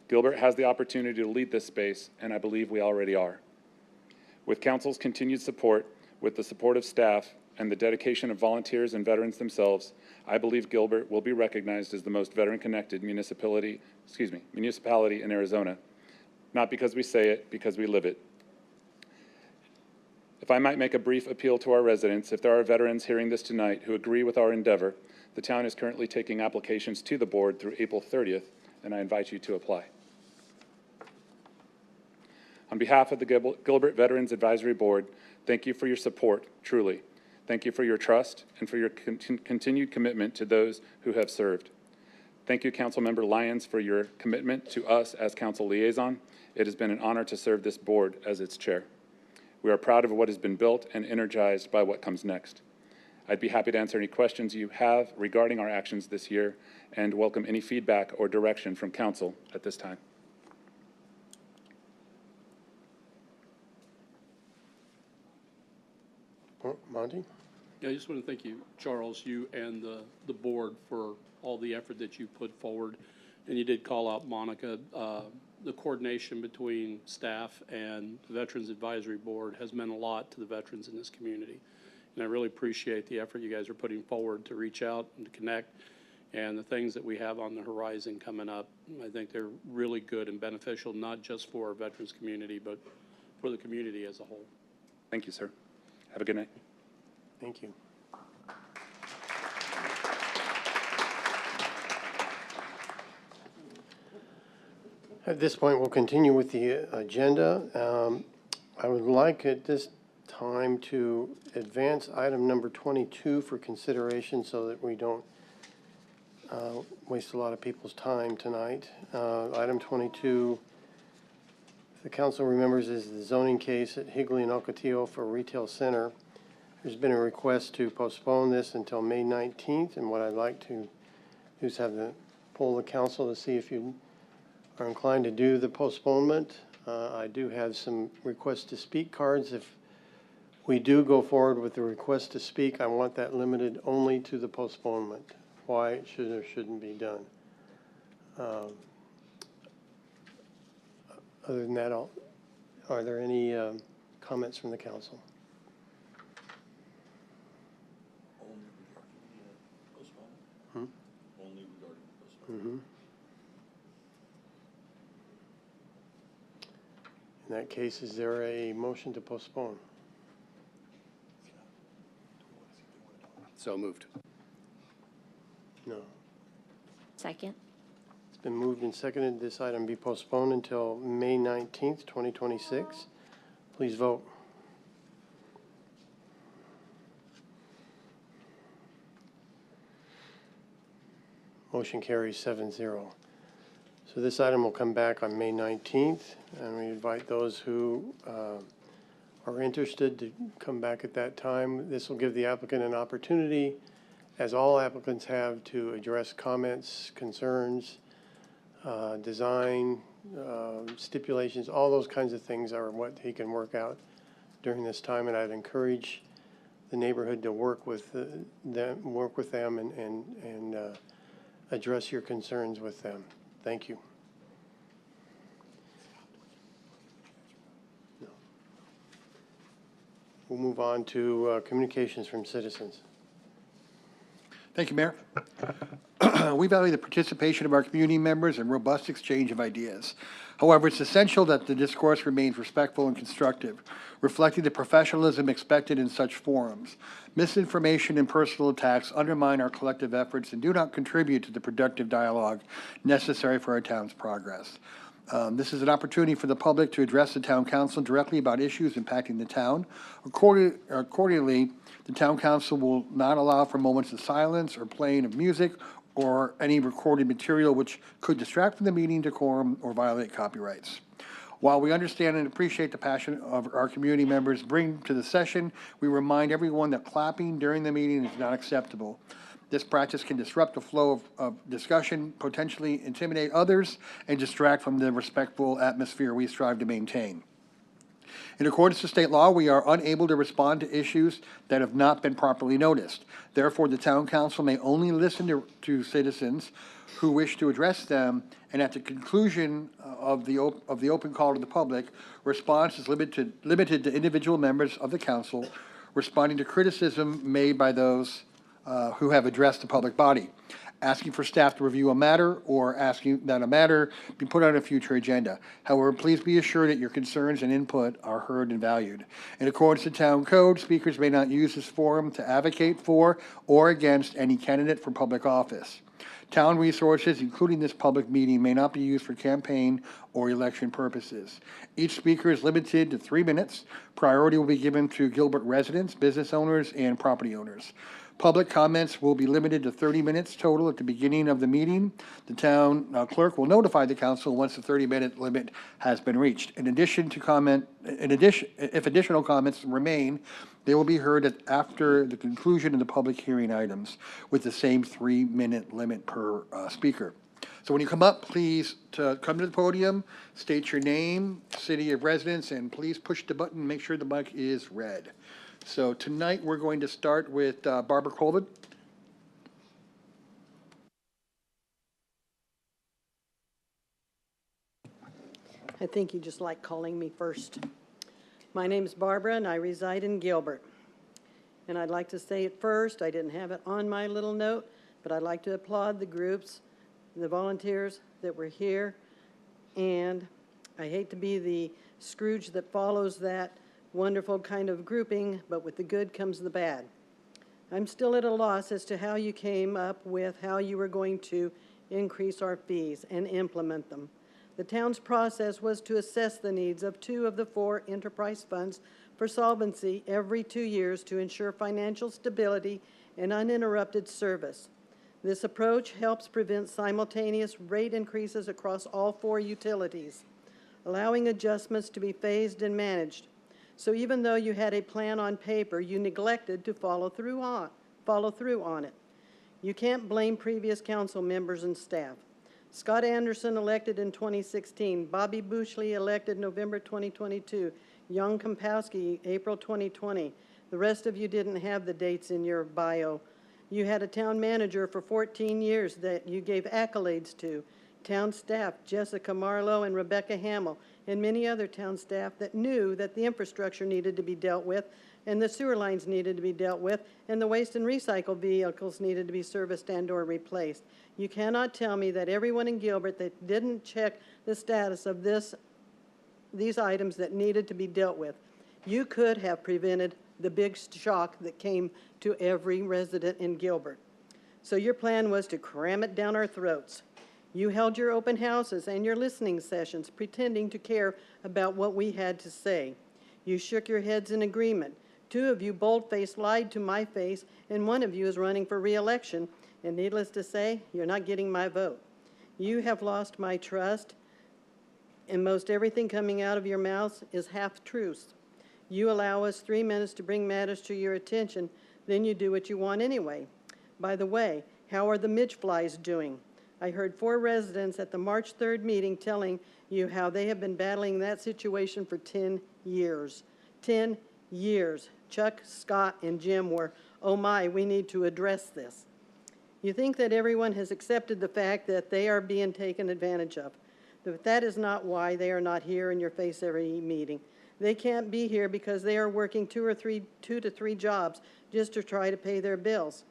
Gilbert has the opportunity to lead this space, and I believe we already are. With council's continued support, with the support of staff, and the dedication of volunteers and veterans themselves, I believe Gilbert will be recognized as the most veteran-connected municipality in Arizona. Not because we say it, because we live it. If I might make a brief appeal to our residents, if there are veterans hearing this tonight who agree with our endeavor, the town is currently taking applications to the board through April 30th, and I invite you to apply. On behalf of the Gilbert Veterans Advisory Board, thank you for your support, truly. Thank you for your trust and for your continued commitment to those who have served. Thank you, Councilmember Lyons, for your commitment to us as council liaison. It has been an honor to serve this board as its chair. We are proud of what has been built and energized by what comes next. I'd be happy to answer any questions you have regarding our actions this year and welcome any feedback or direction from council at this time. Monty? Yeah, I just want to thank you, Charles, you and the board for all the effort that you put forward. And you did call out Monica. The coordination between staff and the Veterans Advisory Board has meant a lot to the veterans in this community. And I really appreciate the effort you guys are putting forward to reach out and to connect, and the things that we have on the horizon coming up. I think they're really good and beneficial, not just for our veterans community, but for the community as a whole. Thank you, sir. Have a good night. Thank you. At this point, we'll continue with the agenda. I would like at this time to advance item number 22 for consideration so that we don't waste a lot of people's time tonight. Item 22, the council remembers, is the zoning case at Higley and Ocotillo for a retail center. There's been a request to postpone this until May 19th, and what I'd like to do is have the poll the council to see if you are inclined to do the postponement. I do have some request to speak cards. If we do go forward with the request to speak, I want that limited only to the postponement, why it should or shouldn't be done. Other than that, are there any comments from the council? Hmm? Mm-hmm. In that case, is there a motion to postpone? So moved. No. Second. It's been moved and seconded. This item be postponed until May 19th, 2026. Please vote. Motion carries 7-0. So this item will come back on May 19th, and we invite those who are interested to come back at that time. This will give the applicant an opportunity, as all applicants have, to address comments, concerns, design, stipulations, all those kinds of things are what he can work out during this time, and I'd encourage the neighborhood to work with them and address your concerns with them. Thank you. No. We'll move on to communications from citizens. Thank you, Mayor. We value the participation of our community members and robust exchange of ideas. However, it's essential that the discourse remains respectful and constructive, reflecting the professionalism expected in such forums. Misinformation and personal attacks undermine our collective efforts and do not contribute to the productive dialogue necessary for our town's progress. This is an opportunity for the public to address the town council directly about issues impacting the town. Accordingly, the town council will not allow for moments of silence or playing of music or any recorded material which could distract from the meeting decorum or violate copyrights. While we understand and appreciate the passion of our community members bring to the session, we remind everyone that clapping during the meeting is not acceptable. This practice can disrupt the flow of discussion, potentially intimidate others, and distract from the respectful atmosphere we strive to maintain. In accordance to state law, we are unable to respond to issues that have not been properly noticed. Therefore, the town council may only listen to citizens who wish to address them, and at the conclusion of the open call to the public, response is limited to individual members of the council responding to criticism made by those who have addressed the public body, asking for staff to review a matter or asking that a matter be put on a future agenda. However, please be assured that your concerns and input are heard and valued. In accordance with town code, speakers may not use this forum to advocate for or against any candidate for public office. Town resources, including this public meeting, may not be used for campaign or election purposes. Each speaker is limited to 3 minutes. Priority will be given to Gilbert residents, business owners, and property owners. Public comments will be limited to 30 minutes total at the beginning of the meeting. The town clerk will notify the council once the 30-minute limit has been reached. If additional comments remain, they will be heard after the conclusion of the public hearing items with the same 3-minute limit per speaker. So when you come up, please come to the podium, state your name, city of residence, and please push the button and make sure the mic is red. So tonight we're going to start with Barbara Colvin. I think you just like calling me first. My name's Barbara and I reside in Gilbert. And I'd like to say it first, I didn't have it on my little note, but I'd like to applaud the groups, the volunteers that were here. And I hate to be the Scrooge that follows that wonderful kind of grouping, but with the good comes the bad. I'm still at a loss as to how you came up with how you were going to increase our fees and implement them. The town's process was to assess the needs of 2 of the 4 enterprise funds for solvency every 2 years to ensure financial stability and uninterrupted service. This approach helps prevent simultaneous rate increases across all 4 utilities, allowing adjustments to be phased and managed. So even though you had a plan on paper, you neglected to follow through on it. You can't blame previous council members and staff. Scott Anderson elected in 2016, Bobby Bushley elected November 2022, Young Kompowski April 2020. The rest of you didn't have the dates in your bio. You had a town manager for 14 years that you gave accolades to. Town staff, Jessica Marlowe and Rebecca Hamill, and many other town staff that knew that the infrastructure needed to be dealt with, and the sewer lines needed to be dealt with, and the waste and recycle vehicles needed to be serviced and or replaced. You cannot tell me that everyone in Gilbert that didn't check the status of these items that needed to be dealt with. You could have prevented the big shock that came to every resident in Gilbert. So your plan was to cram it down our throats. You held your open houses and your listening sessions, pretending to care about what we had to say. You shook your heads in agreement. 2 of you bold-faced lied to my face, and 1 of you is running for re-election, and needless to say, you're not getting my vote. You have lost my trust, and most everything coming out of your mouths is half-truths. You allow us 3 minutes to bring matters to your attention, then you do what you want anyway. By the way, how are the midge flies doing? I heard 4 residents at the March 3rd meeting telling you how they have been battling that situation for 10 years. 10 years. Chuck, Scott, and Jim were, oh my, we need to address this. You think that everyone has accepted the fact that they are being taken advantage of. But that is not why they are not here in your face every meeting. They can't be here because they are working 2 to 3 jobs just to try to pay their bills.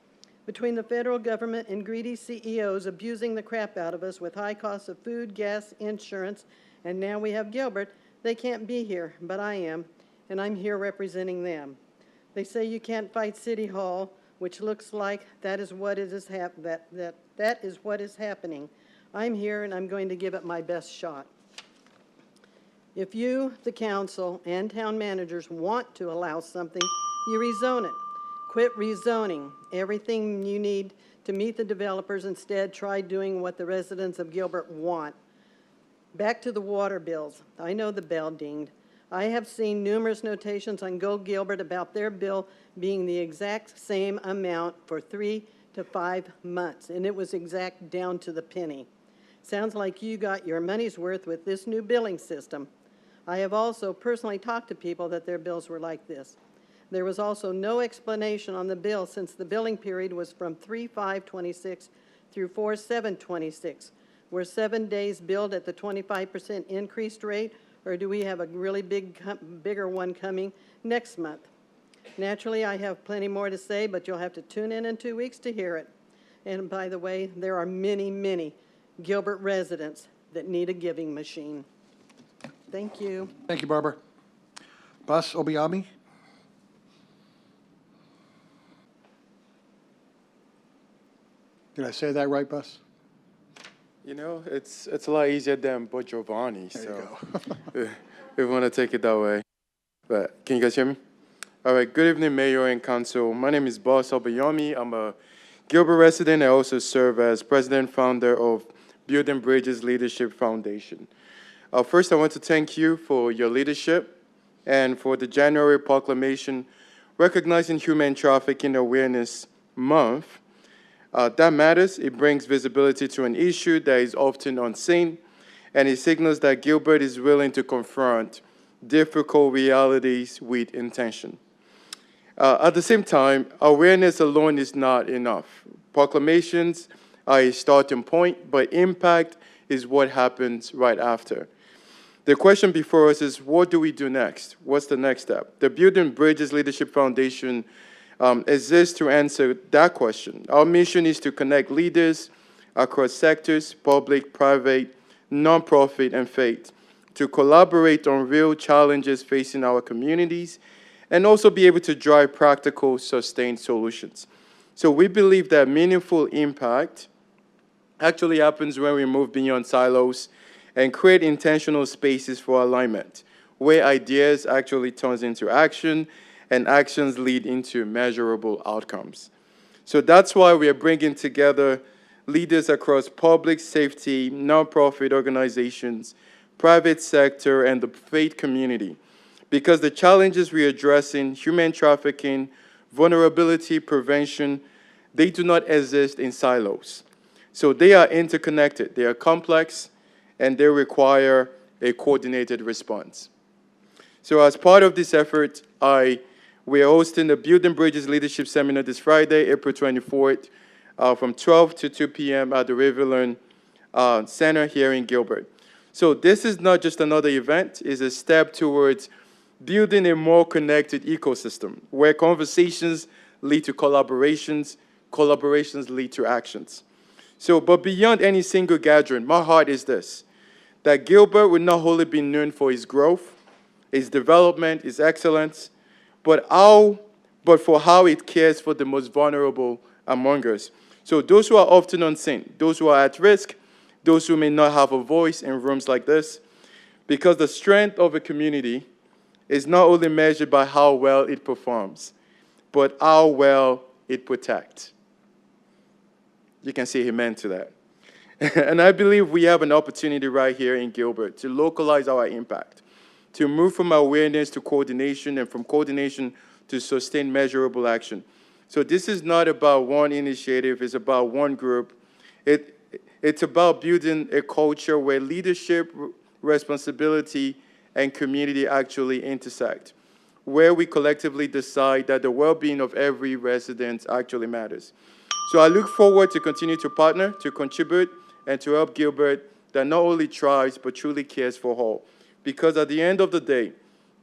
Between the federal government and greedy CEOs abusing the crap out of us with high costs of food, gas, insurance, and now we have Gilbert, they can't be here, but I am, and I'm here representing them. They say you can't fight City Hall, which looks like that is what is happening. I'm here, and I'm going to give it my best shot. If you, the council, and town managers want to allow something, you rezone it. Quit rezoning. Everything you need to meet the developers, instead try doing what the residents of Gilbert want. Back to the water bills. I know the bell dinged. I have seen numerous notations on Go Gilbert about their bill being the exact same amount for 3 to 5 months, and it was exact down to the penny. Sounds like you got your money's worth with this new billing system. I have also personally talked to people that their bills were like this. There was also no explanation on the bill since the billing period was from 3/5/26 through 4/7/26. Were 7 days billed at the 25% increased rate, or do we have a really bigger one coming next month? Naturally, I have plenty more to say, but you'll have to tune in 2 weeks to hear it. And by the way, there are many, many Gilbert residents that need a giving machine. Thank you. Thank you, Barbara. Bus Obiami? Did I say that right, Bus? You know, it's a lot easier than Bo Giovanni, There so you if we want to take it that way. But can you guys hear me? All right, good evening, Mayor and Council. My name is Boss Obayomi. I'm a Gilbert resident. I also serve as president founder of Building Bridges Leadership Foundation. First, I want to thank you for your leadership and for the January proclamation recognizing Human Trafficking Awareness Month. That matters. It brings visibility to an issue that is often unseen, and it signals that Gilbert is willing to confront difficult realities with intention. At the same time, awareness alone is not enough. Proclamations are a starting point, but impact is what happens right after. The question before us is, what do we do next? What's the next step? The Building Bridges Leadership Foundation exists to answer that question. Our mission is to connect leaders across sectors, public, private, nonprofit, and faith, to collaborate on real challenges facing our communities, and also be able to drive practical, sustained solutions. So we believe that meaningful impact actually happens when we move beyond silos and create intentional spaces for alignment, where ideas actually turns into action and actions lead into measurable outcomes. So that's why we are bringing together leaders across public safety, nonprofit organizations, private sector, and the faith community. Because the challenges we are addressing, human trafficking, vulnerability prevention, they do not exist in silos. So they are interconnected, they are complex, and they require a coordinated response. So as part of this effort, we are hosting the Building Bridges Leadership Seminar this Friday, April 24th, from 12 to 2 p.m. at the Riverland Center here in Gilbert. So this is not just another event, it's a step towards building a more connected ecosystem where conversations lead to collaborations, collaborations lead to actions. So, but beyond any single gathering, my heart is this, that Gilbert will not only be known for its growth, its development, its excellence, but for how it cares for the most vulnerable among us. So those who are often unseen, those who are at risk, those who may not have a voice in rooms like this, because the strength of a community is not only measured by how well it performs, but how well it protects. You can say amen to that. And I believe we have an opportunity right here in Gilbert to localize our impact, to move from awareness to coordination, and from coordination to sustained measurable action. So this is not about one initiative, it's about one group. It's about building a culture where leadership, responsibility, and community actually intersect, where we collectively decide that the well-being of every resident actually matters. So I look forward to continue to partner, to contribute, and to help Gilbert that not only tries, but truly cares for all. Because at the end of the day,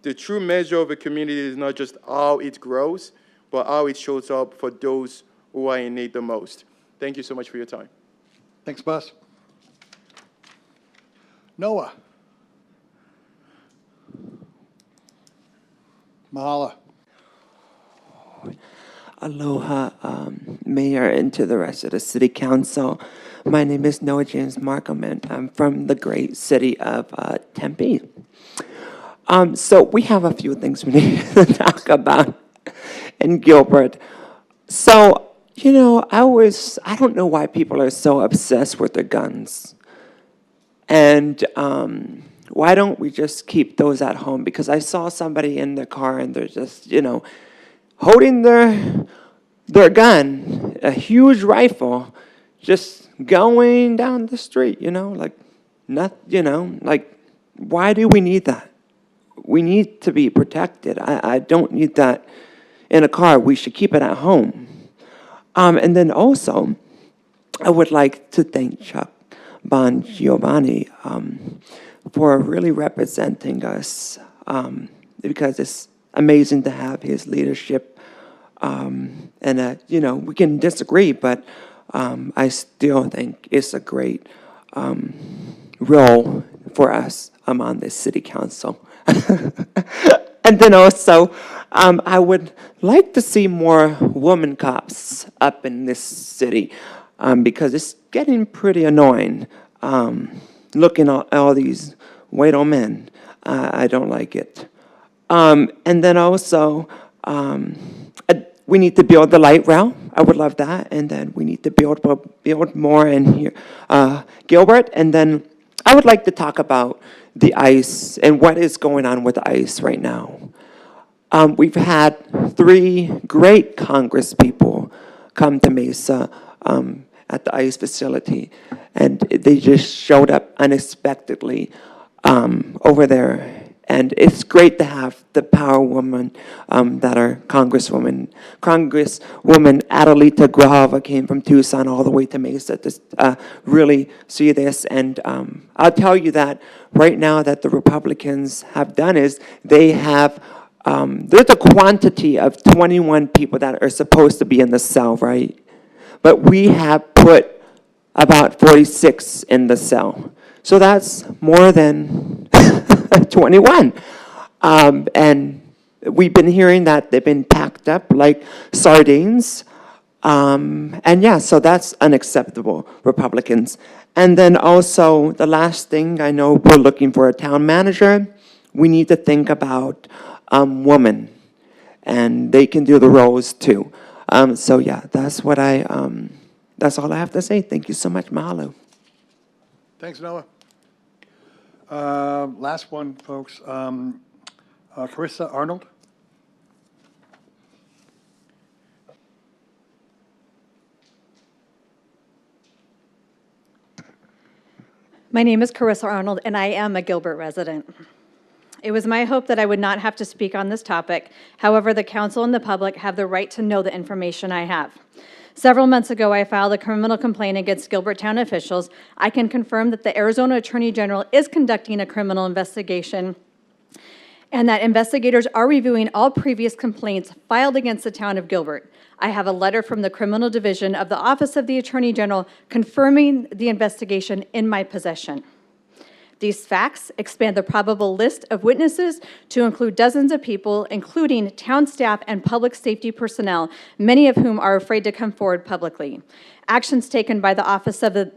the true measure of a community is not just how it grows, but how it shows up for those who are in need the most. Thank you so much for your time. Thanks, Bus. Noah. Mahala. Aloha, Mayor, and to the rest of the City Council. My name is Noah James Markham, and I'm from the great city of Tempe. So we have a few things we need to talk about in Gilbert. So, you know, I don't know why people are so obsessed with their guns. And why don't we just keep those at home? Because I saw somebody in their car and they're just, you know, holding their gun, a huge rifle, just going down the street, you know, like, not, you know, like, why do we need that? We need to be protected. I don't need that in a car. We should keep it at home. And then also, I would like to thank Chuck Bon Giovanni for really representing us, because it's amazing to have his leadership. You know, we can disagree, but I still think it's a great role for us on this city council. And then also, I would like to see more woman cops up in this city, because it's getting pretty annoying looking at all these white old men. I don't like it. And then also, we need to build the light rail. I would love that. And then we need to build more in here, Gilbert. And then I would like to talk about the ICE and what is going on with ICE right now. We've had 3 great Congress people come to Mesa at the ICE facility, and they just showed up unexpectedly over there. And it's great to have the power woman that are Congresswoman Adelita Grijalva came from Tucson all the way to Mesa to really see this. And I'll tell you that right now that the Republicans have done is they have, there's a quantity of 21 people that are supposed to be in the cell, right? But we have put about 46 in the cell. So that's more than 21. And we've been hearing that they've been packed up like sardines. And yeah, so that's unacceptable, Republicans. And then also, the last thing, I know we're looking for a town manager. We need to think about women, and they can do the roles too. So yeah, that's what that's all I have to say. Thank you so much, mahalo. Thanks, Noah. Last one, folks. Carissa Arnold. My name is Carissa Arnold, and I am a Gilbert resident. It was my hope that I would not have to speak on this topic. However, the council and the public have the right to know the information I have. Several months ago, I filed a criminal complaint against Gilbert Town officials. I can confirm that the Arizona Attorney General is conducting a criminal investigation and that investigators are reviewing all previous complaints filed against the town of Gilbert. I have a letter from the Criminal Division of the Office of the Attorney General confirming the investigation in my possession. These facts expand the probable list of witnesses to include dozens of people, including town staff and public safety personnel, many of whom are afraid to come forward publicly. Actions taken by the Office of the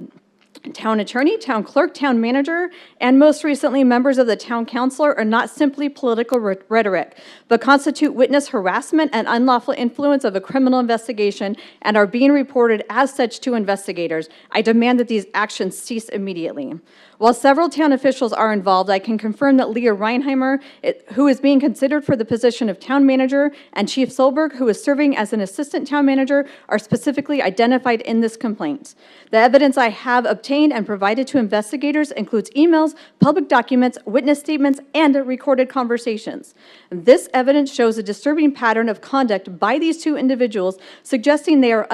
Town Attorney, Town Clerk, Town Manager, and most recently members of the Town Councilor are not simply political rhetoric, but constitute witness harassment and unlawful influence of a criminal investigation and are being reported as such to investigators. I demand that these actions cease immediately. While several town officials are involved, I can confirm that Leah Reinheimer, who is being considered for the position of town manager, and Chief Solberg, who is serving as an assistant town manager, are specifically identified in this complaint. The evidence I have obtained and provided to investigators includes emails, public documents, witness statements, and recorded conversations. This evidence shows a disturbing pattern of conduct by these two individuals, suggesting they are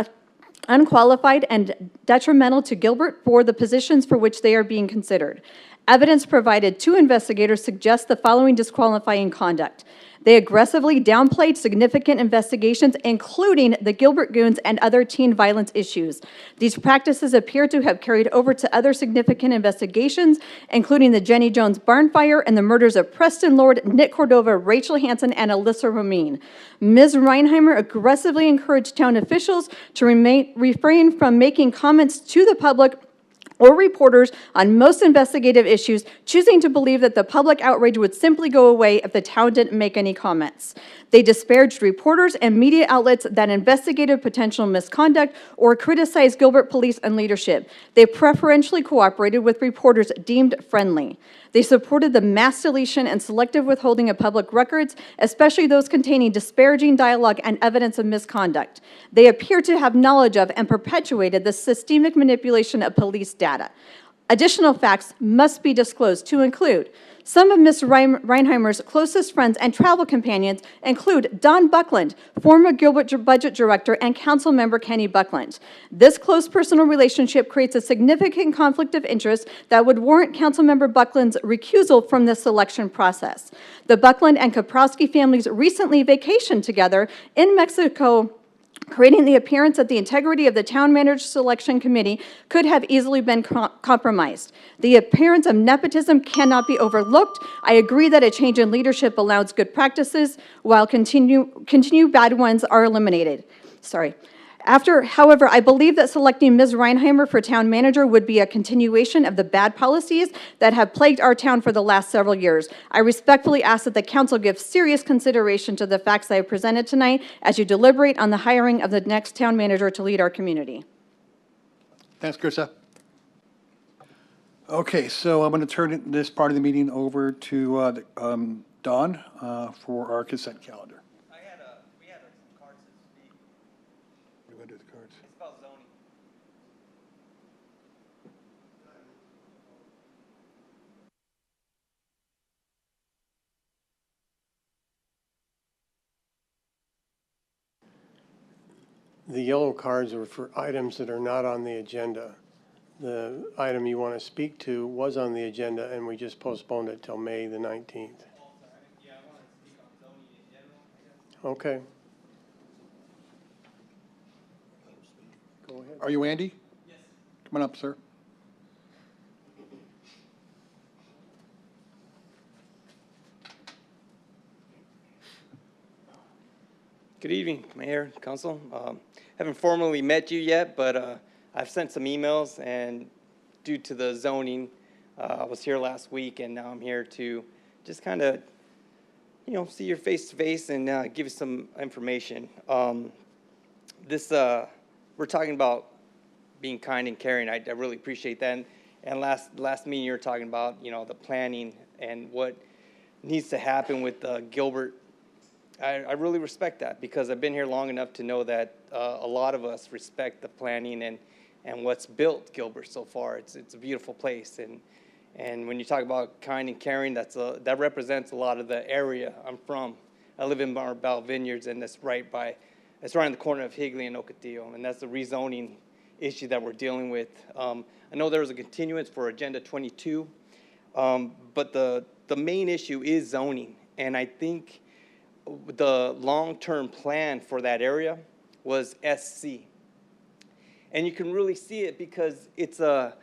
unqualified and detrimental to Gilbert for the positions for which they are being considered. Evidence provided to investigators suggests the following disqualifying conduct. They aggressively downplayed significant investigations, including the Gilbert Goons and other teen violence issues. These practices appear to have carried over to other significant investigations, including the Jenny Jones barn fire and the murders of Preston Lord, Nick Cordova, Rachel Hansen, and Alyssa Romine. Ms. Reinheimer aggressively encouraged town officials to refrain from making comments to the public or reporters on most investigative issues, choosing to believe that the public outrage would simply go away if the town didn't make any comments. They disparaged reporters and media outlets that investigated potential misconduct or criticized Gilbert police and leadership. They preferentially cooperated with reporters deemed friendly. They supported the mass deletion and selective withholding of public records, especially those containing disparaging dialogue and evidence of misconduct. They appear to have knowledge of and perpetuated the systemic manipulation of police data. Additional facts must be disclosed to include some of Ms. Reinheimer's closest friends and travel companions include Don Buckland, former Gilbert Budget Director, and Council Member Kenny Buckland. This close personal relationship creates a significant conflict of interest that would warrant Council Member Buckland's recusal from this selection process. The Buckland and Kaprowski families recently vacationed together in Mexico, creating the appearance that the integrity of the town manager selection committee could have easily been compromised. The appearance of nepotism cannot be overlooked. I agree that a change in leadership allows good practices, while continued bad ones are eliminated. However, I believe that selecting Ms. Reinheimer for town manager would be a continuation of the bad policies that have plagued our town for the last several years. I respectfully ask that the council give serious consideration to the facts I have presented tonight as you deliberate on the hiring of the next town manager to lead our community. Thanks, Krista. Okay, so I'm going to turn this part of the meeting over to Dawn for our consent calendar. The yellow cards are for items that are not on the agenda. The item you want to speak to was on the agenda, and we just postponed it till May the 19th. Okay. Go ahead. Are you Andy? Yes. Come on up, sir. Good evening, Mayor, Council. haven't formally met you yet, but I've sent some emails, and due to the zoning, I was here last week, and now I'm here to just kind of, see your face to face and give you some information. We're talking about being kind and caring. I really appreciate that. And last meeting you were talking about, the planning and what needs to happen with Gilbert. I really respect that because I've been here long enough to know that a lot of us respect the planning and what's built Gilbert so far. It's a beautiful place. And when you talk about kind and caring, that represents a lot of the area I'm from. I live in Marbell Vineyards, and it's right on the corner of Higley and Ocotillo, and that's the rezoning issue that we're dealing with. I know there was a continuance for Agenda 22, but the main issue is zoning, and I think the long-term plan for that area was SC. And you can really see it because it's a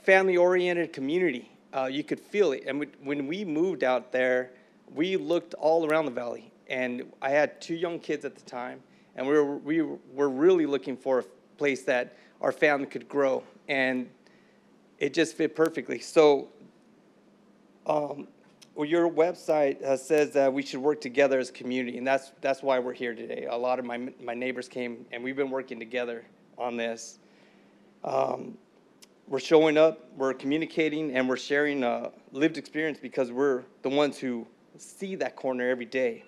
family-oriented community. You could feel it. And when we moved out there, we looked all around the valley. And I had 2 young kids at the time, and we were really looking for a place that our family could grow. And it just fit perfectly. So your website says that we should work together as a community, and that's why we're here today. A lot of my neighbors came, and we've been working together on this. We're showing up, we're communicating, and we're sharing lived experience because we're the ones who see that corner every day.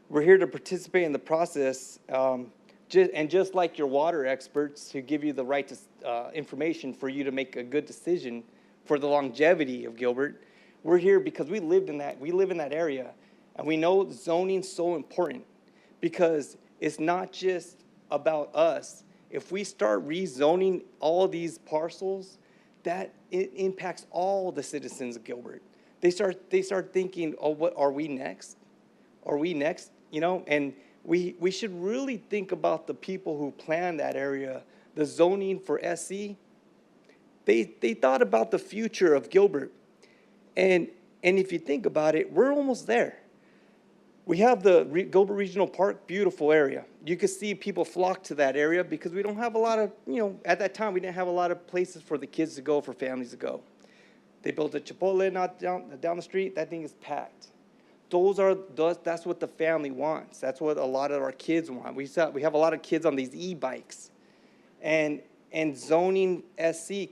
We're here to participate in the process, and just like your water experts who give you the right to, information for you to make a good decision for the longevity of Gilbert, we're here because we live in that area, and we know zoning's so important because it's not just about us. If we start rezoning all these parcels, that it impacts all the citizens of Gilbert. They start thinking, oh, what are we next? Are we next? And we should really think about the people who planned that area. The zoning for SC, they thought about the future of Gilbert. And if you think about it, we're almost there. We have the Gilbert Regional Park, beautiful area. You can see people flock to that area because we don't have a lot of, at that time, we didn't have a lot of places for the kids to go, for families to go. They built a Chipotle not down the street. That thing is packed. That's what the family wants. That's what a lot of our kids want. We have a lot of kids on these e-bikes. And zoning SC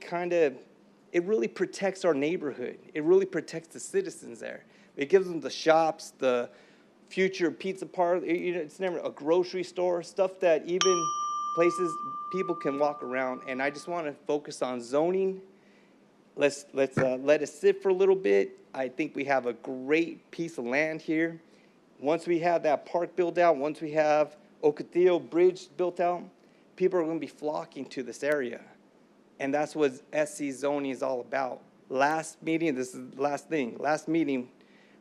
it really protects our neighborhood. It really protects the citizens there. It gives them the shops, the future pizza parlor, it's never a grocery store, stuff that even places people can walk around. And I just want to focus on zoning. Let's let it sit for a little bit. I think we have a great piece of land here. Once we have that park built out, once we have Ocotillo Bridge built out, people are going to be flocking to this area. And that's what SC zoning is all about. Last meeting, this is the last thing. Last meeting,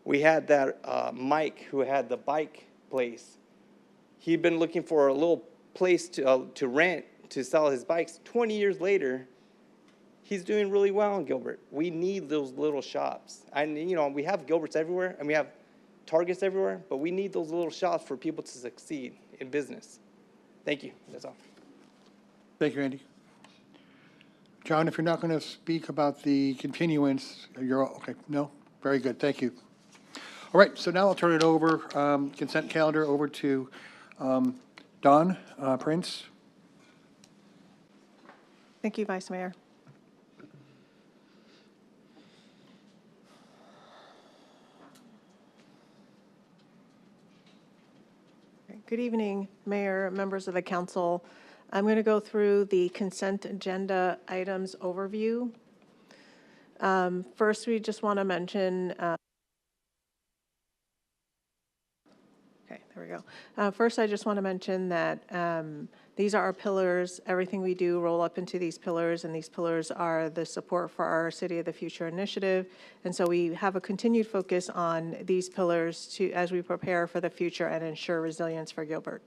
we had that Mike who had the bike place. He'd been looking for a little place to rent to sell his bikes. 20 years later, he's doing really well in Gilbert. We need those little shops. And, we have Gilberts everywhere, and we have Targets everywhere, but we need those little shops for people to succeed in business. Thank you. That's all. Thank you, Andy. John, if you're not going to speak about the continuance, you're okay. No? Very good. Thank you. All right, so now I'll turn it over, consent calendar over to Don Prince. Thank you, Vice Mayor. Good evening, Mayor, members of the council. I'm going to go through the consent agenda items overview. First, we just want to mention okay, there we go. First, I just want to mention that these are our pillars. Everything we do roll up into these pillars, and these pillars are the support for our City of the Future initiative. And so we have a continued focus on these pillars as we prepare for the future and ensure resilience for Gilbert.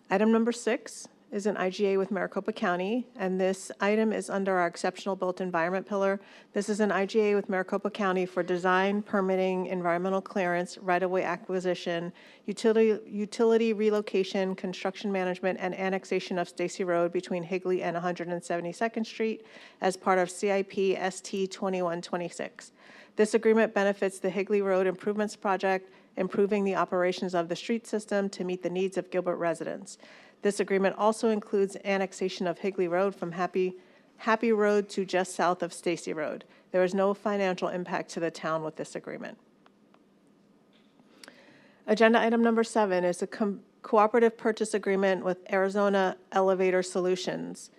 Item number 6 is an IGA with Maricopa County, and this item is under our exceptional built environment pillar. This is an IGA with Maricopa County for design, permitting, environmental clearance, right-of-way acquisition, utility relocation, construction management, and annexation of Stacy Road between Higley and 172nd Street as part of CIP ST 2126. This agreement benefits the Higley Road Improvements Project, improving the operations of the street system to meet the needs of Gilbert residents. This agreement also includes annexation of Higley Road from Happy Road to just south of Stacy Road. There is no financial impact to the town with this agreement. Agenda item number 7 is a cooperative purchase agreement with Arizona Elevator Solutions.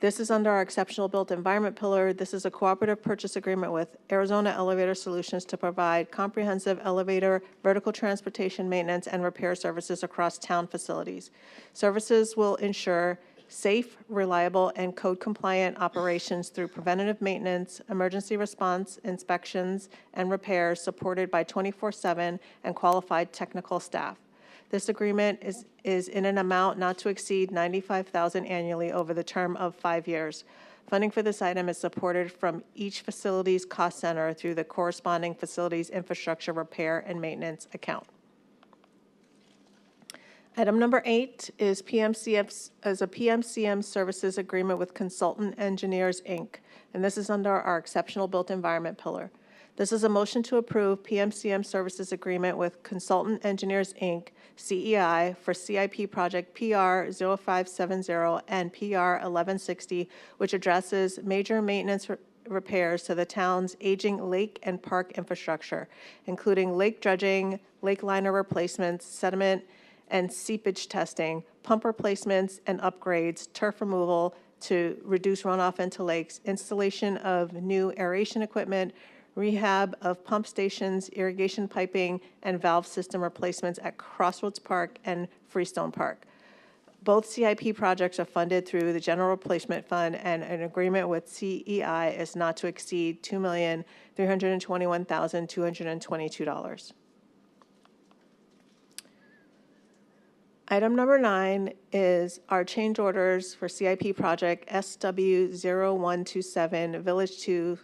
This is under our exceptional built environment pillar. This is a cooperative purchase agreement with Arizona Elevator Solutions to provide comprehensive elevator, vertical transportation maintenance, and repair services across town facilities. Services will ensure safe, reliable, and code-compliant operations through preventative maintenance, emergency response, inspections, and repairs supported by 24/7 and qualified technical staff. This agreement is in an amount not to exceed $95,000 annually over the term of 5 years. Funding for this item is supported from each facility's cost center through the corresponding facility's infrastructure repair and maintenance account. Item number 8 is a PMCM services agreement with Consultant Engineers, Inc., and this is under our exceptional built environment pillar. This is a motion to approve PMCM services agreement with Consultant Engineers, Inc., CEI, for CIP project PR 0570 and PR 1160, which addresses major maintenance repairs to the town's aging lake and park infrastructure, including lake dredging, lake liner replacements, sediment and seepage testing, pump replacements and upgrades, turf removal to reduce runoff into lakes, installation of new aeration equipment, rehab of pump stations, irrigation piping, and valve system replacements at Crossroads Park and Freestone Park. Both CIP projects are funded through the General Replacement Fund, and an agreement with CEI is not to exceed $2,321,222. Item number 9 is our change orders for CIP project SW0127, Village 2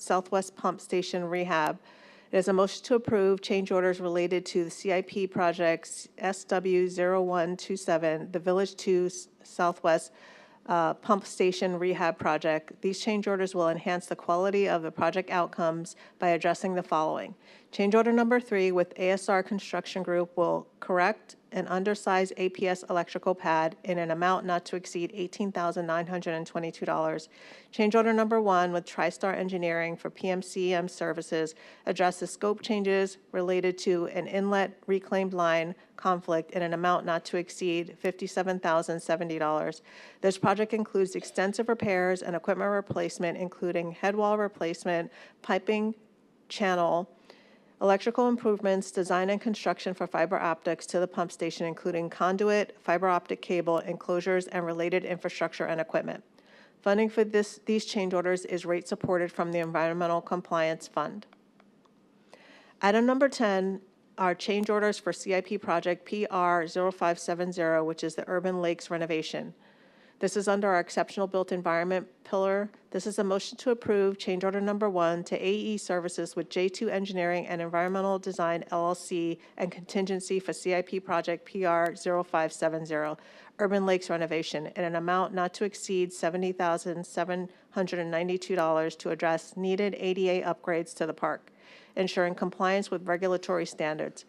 Southwest Pump Station Rehab. It is a motion to approve change orders related to the CIP projects SW0127, the Village 2 Southwest Pump Station Rehab Project. These change orders will enhance the quality of the project outcomes by addressing the following. Change order number 3 with ASR Construction Group will correct an undersized APS electrical pad in an amount not to exceed $18,922. Change order number 1 with TriStar Engineering for PMCM services addresses scope changes related to an inlet reclaimed line conflict in an amount not to exceed $57,070. This project includes extensive repairs and equipment replacement, including head wall replacement, piping, channel, electrical improvements, design and construction for fiber optics to the pump station, including conduit, fiber optic cable, enclosures, and related infrastructure and equipment. Funding for these change orders is rate supported from the Environmental Compliance Fund. Item number 10 are change orders for CIP project PR 0570, which is the Urban Lakes renovation. This is under our exceptional built environment pillar. This is a motion to approve change order number 1 to AE Services with J2 Engineering and Environmental Design LLC and contingency for CIP project PR 0570, Urban Lakes renovation, in an amount not to exceed $70,792 to address needed ADA upgrades to the park, ensuring compliance with regulatory standards.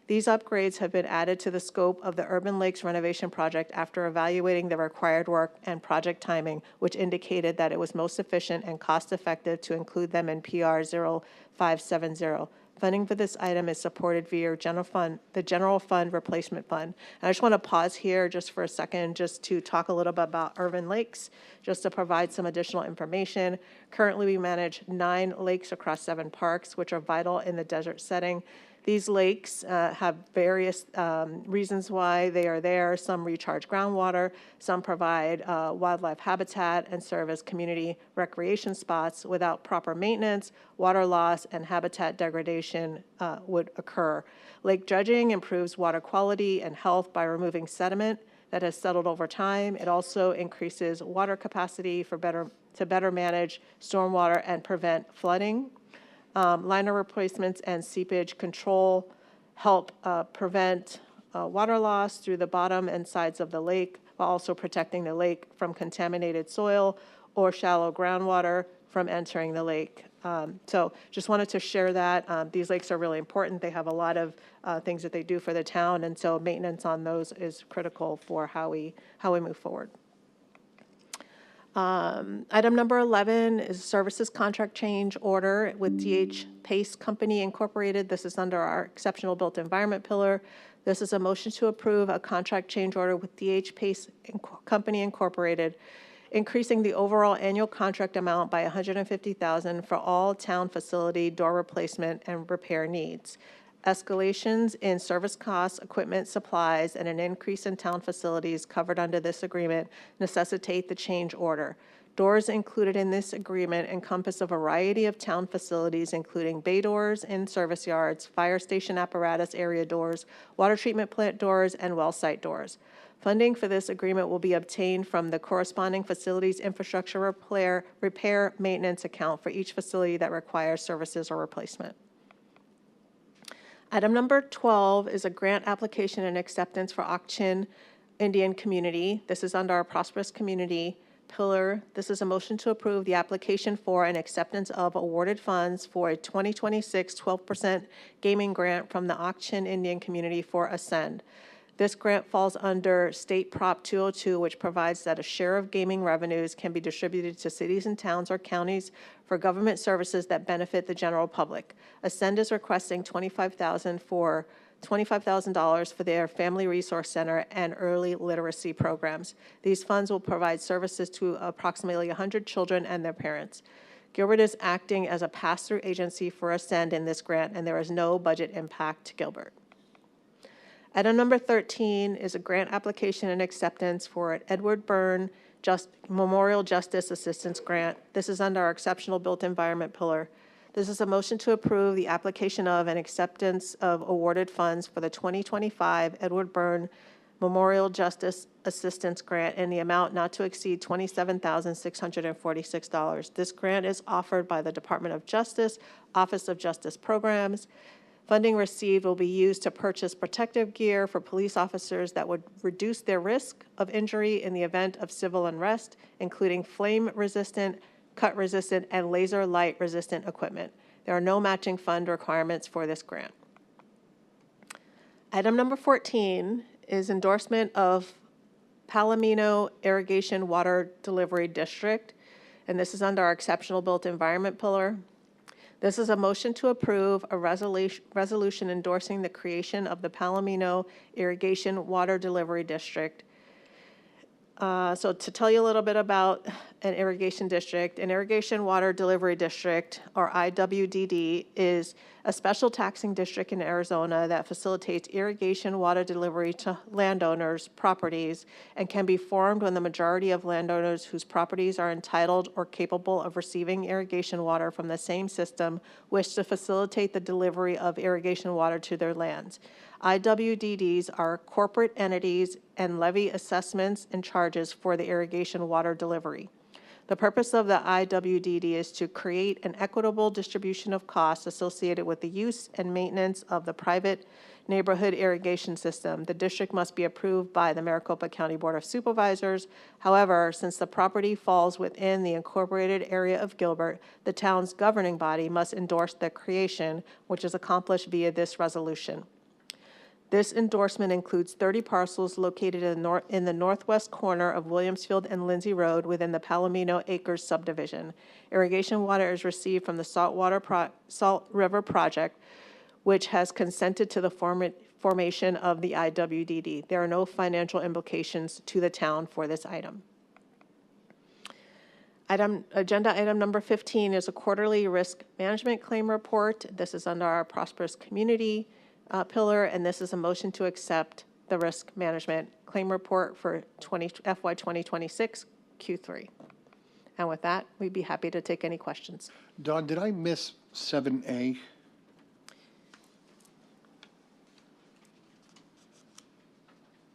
These upgrades have been added to the scope of the Urban Lakes renovation project after evaluating the required work and project timing, which indicated that it was most efficient and cost-effective to include them in PR 0570. Funding for this item is supported via the General Fund Replacement Fund. And I just want to pause here just for a second just to talk a little bit about Urban Lakes, just to provide some additional information. Currently, we manage 9 lakes across 7 parks, which are vital in the desert setting. These lakes have various reasons why they are there. Some recharge groundwater, some provide wildlife habitat and serve as community recreation spots. Without proper maintenance, water loss and habitat degradation would occur. Lake dredging improves water quality and health by removing sediment, that has settled over time. It also increases water capacity to better manage stormwater and prevent flooding. Liner replacements and seepage control help prevent water loss through the bottom and sides of the lake, while also protecting the lake from contaminated soil or shallow groundwater from entering the lake. So just wanted to share that. These lakes are really important. They have a lot of things that they do for the town, and so maintenance on those is critical for how we move forward. Item number 11 is services contract change order with DH Pace Company Incorporated. This is under our exceptional built environment pillar. This is a motion to approve a contract change order with DH Pace Company Incorporated, increasing the overall annual contract amount by $150,000 for all town facility door replacement and repair needs. Escalations in service costs, equipment, supplies, and an increase in town facilities covered under this agreement necessitate the change order. Doors included in this agreement encompass a variety of town facilities, including bay doors in service yards, fire station apparatus area doors, water treatment plant doors, and well site doors. Funding for this agreement will be obtained from the corresponding facilities infrastructure repair maintenance account for each facility that requires services or replacement. Item number 12 is a grant application and acceptance for Ak-Chin Indian Community. This is under our Prosperous Community pillar. This is a motion to approve the application for and acceptance of awarded funds for a 2026 12% gaming grant from the Ak-Chin Indian Community for Ascend. This grant falls under State Prop 202, which provides that a share of gaming revenues can be distributed to cities and towns or counties for government services that benefit the general public. Ascend is requesting $25,000 for their Family Resource Center and early literacy programs. These funds will provide services to approximately 100 children and their parents. Gilbert is acting as a pass-through agency for Ascend in this grant, and there is no budget impact to Gilbert. Item number 13 is a grant application and acceptance for an Edward Byrne Memorial Justice Assistance Grant. This is under our exceptional built environment pillar. This is a motion to approve the application of and acceptance of awarded funds for the 2025 Edward Byrne Memorial Justice Assistance Grant in the amount not to exceed $27,646. This grant is offered by the Department of Justice, Office of Justice Programs. Funding received will be used to purchase protective gear for police officers that would reduce their risk of injury in the event of civil unrest, including flame-resistant, cut-resistant, and laser light-resistant equipment. There are no matching fund requirements for this grant. Item number 14 is endorsement of Palomino Irrigation Water Delivery District, and this is under our exceptional built environment pillar. This is a motion to approve a resolution endorsing the creation of the Palomino Irrigation Water Delivery District. So to tell you a little bit about an irrigation water delivery district, or IWDD, is a special taxing district in Arizona that facilitates irrigation water delivery to landowners' properties and can be formed when the majority of landowners whose properties are entitled or capable of receiving irrigation water from the same system wish to facilitate the delivery of irrigation water to their lands. IWDDs are corporate entities and levy assessments and charges for the irrigation water delivery. The purpose of the IWDD is to create an equitable distribution of costs associated with the use and maintenance of the private neighborhood irrigation system. The district must be approved by the Maricopa County Board of Supervisors. However, since the property falls within the incorporated area of Gilbert, the town's governing body must endorse the creation, which is accomplished via this resolution. This endorsement includes 30 parcels located in the northwest corner of Williamsfield and Lindsay Road within the Palomino Acres subdivision. Irrigation water is received from the Salt River Project, which has consented to the formation of the IWDD. There are no financial implications to the town for this item. Agenda item number 15 is a quarterly risk management claim report. This is under our Prosperous Community pillar, and this is a motion to accept the risk management claim report for FY 2026 Q3. And with that, we'd be happy to take any questions. Don, did I miss 7A?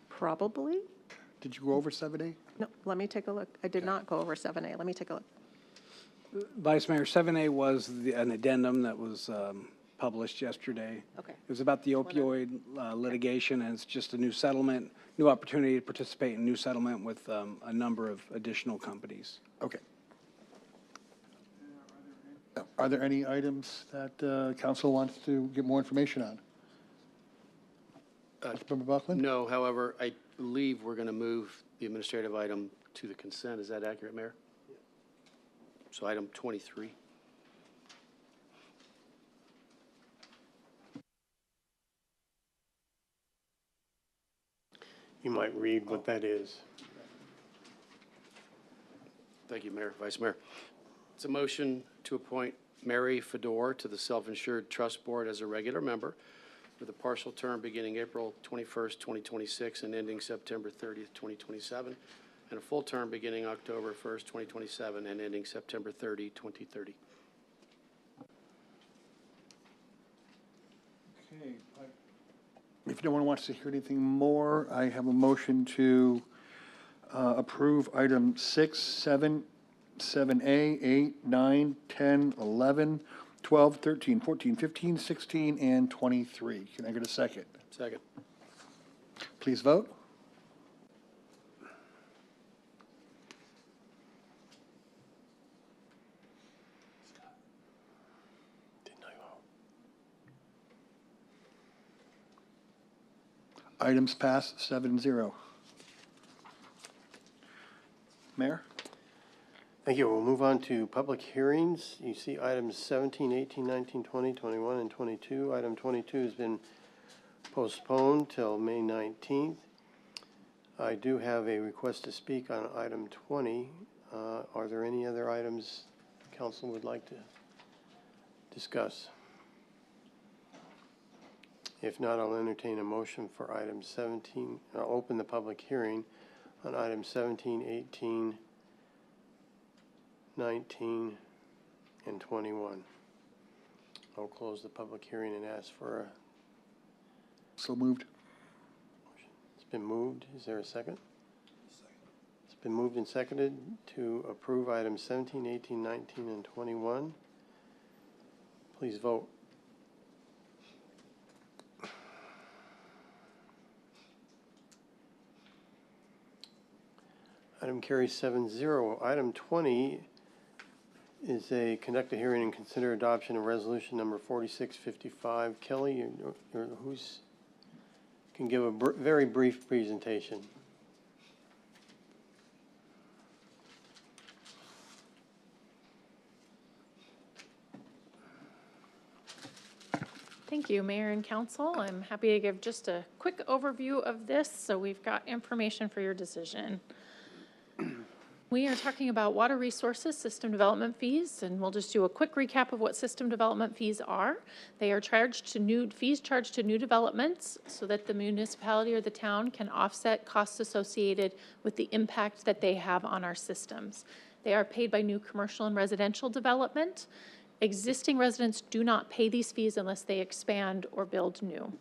Probably. Did you go over 7A? No, let me take a look. I did not go over 7A. Let me take a look. Vice Mayor, 7A was an addendum that was published yesterday. Okay. It was about the opioid litigation, and it's just a new settlement, new opportunity to participate in new settlement with a number of additional companies. Okay. Are there any items that council wants to get more information on? Councilmember Buckland? No, however, I believe we're going to move the administrative item to the consent. Is that accurate, Mayor? So item 23. You might read what that is. Thank you, Mayor, Vice Mayor. It's a motion to appoint Mary Fedor to the Self-Insured Trust Board as a regular member with a partial term beginning April 21st, 2026 and ending September 30th, 2027, and a full term beginning October 1st, 2027 and ending September 30, 2030. Okay. If no one wants to hear anything more, I have a motion to approve item 6, 7, 7A, 8, 9, 10, 11, 12, 13, 14, 15, 16, and 23. Can I get a second? Second. Please vote. Items pass 7-0. Mayor? Thank you. We'll move on to public hearings. You see items 17, 18, 19, 20, 21, and 22. Item 22 has been postponed till May 19th. I do have a request to speak on item 20. Are there any other items council would like to discuss? If not, I'll entertain a motion for item 17. I'll open the public hearing on items 17, 18, 19, and 21. I'll close the public hearing and ask for a... So moved. It's been moved. Is there a second? It's been moved and seconded to approve items 17, 18, 19, and 21. Please vote. Item carries 7-0. Item 20 is a conduct a hearing and consider adoption of resolution number 4655. Kelly, who's can give a very brief presentation. Thank you, Mayor and Council. I'm happy to give just a quick overview of this, so we've got information for your decision. We are talking about water resources system development fees, and we'll just do a quick recap of what system development fees are. They are fees charged to new developments so that the municipality or the town can offset costs associated with the impact that they have on our systems. They are paid by new commercial and residential development. Existing residents do not pay these fees unless they expand or build new.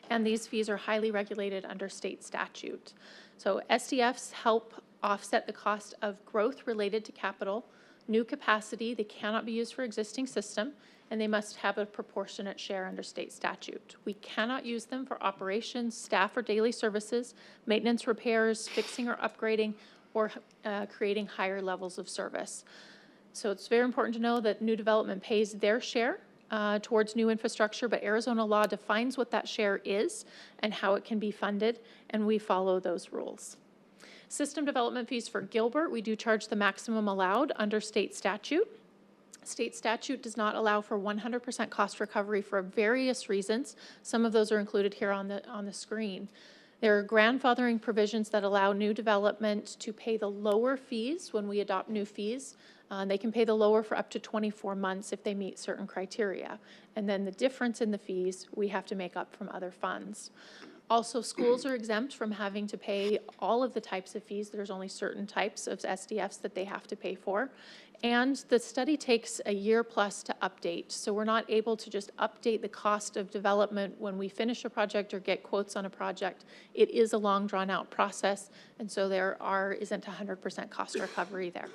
And these fees are highly regulated under state statute. So SDFs help offset the cost of growth related to capital, new capacity. They cannot be used for existing system, and they must have a proportionate share under state statute. We cannot use them for operations, staff or daily services, maintenance, repairs, fixing or upgrading, or creating higher levels of service. So it's very important to know that new development pays their share towards new infrastructure, but Arizona law defines what that share is and how it can be funded, and we follow those rules. System development fees for Gilbert, we do charge the maximum allowed under state statute. State statute does not allow for 100% cost recovery for various reasons. Some of those are included here on the screen. There are grandfathering provisions that allow new development to pay the lower fees when we adopt new fees. They can pay the lower for up to 24 months if they meet certain criteria. And then the difference in the fees we have to make up from other funds. Also, schools are exempt from having to pay all of the types of fees. There's only certain types of SDFs that they have to pay for. And the study takes a year plus to update. So we're not able to just update the cost of development when we finish a project or get quotes on a project. It is a long drawn out process. And so isn't 100% cost recovery there.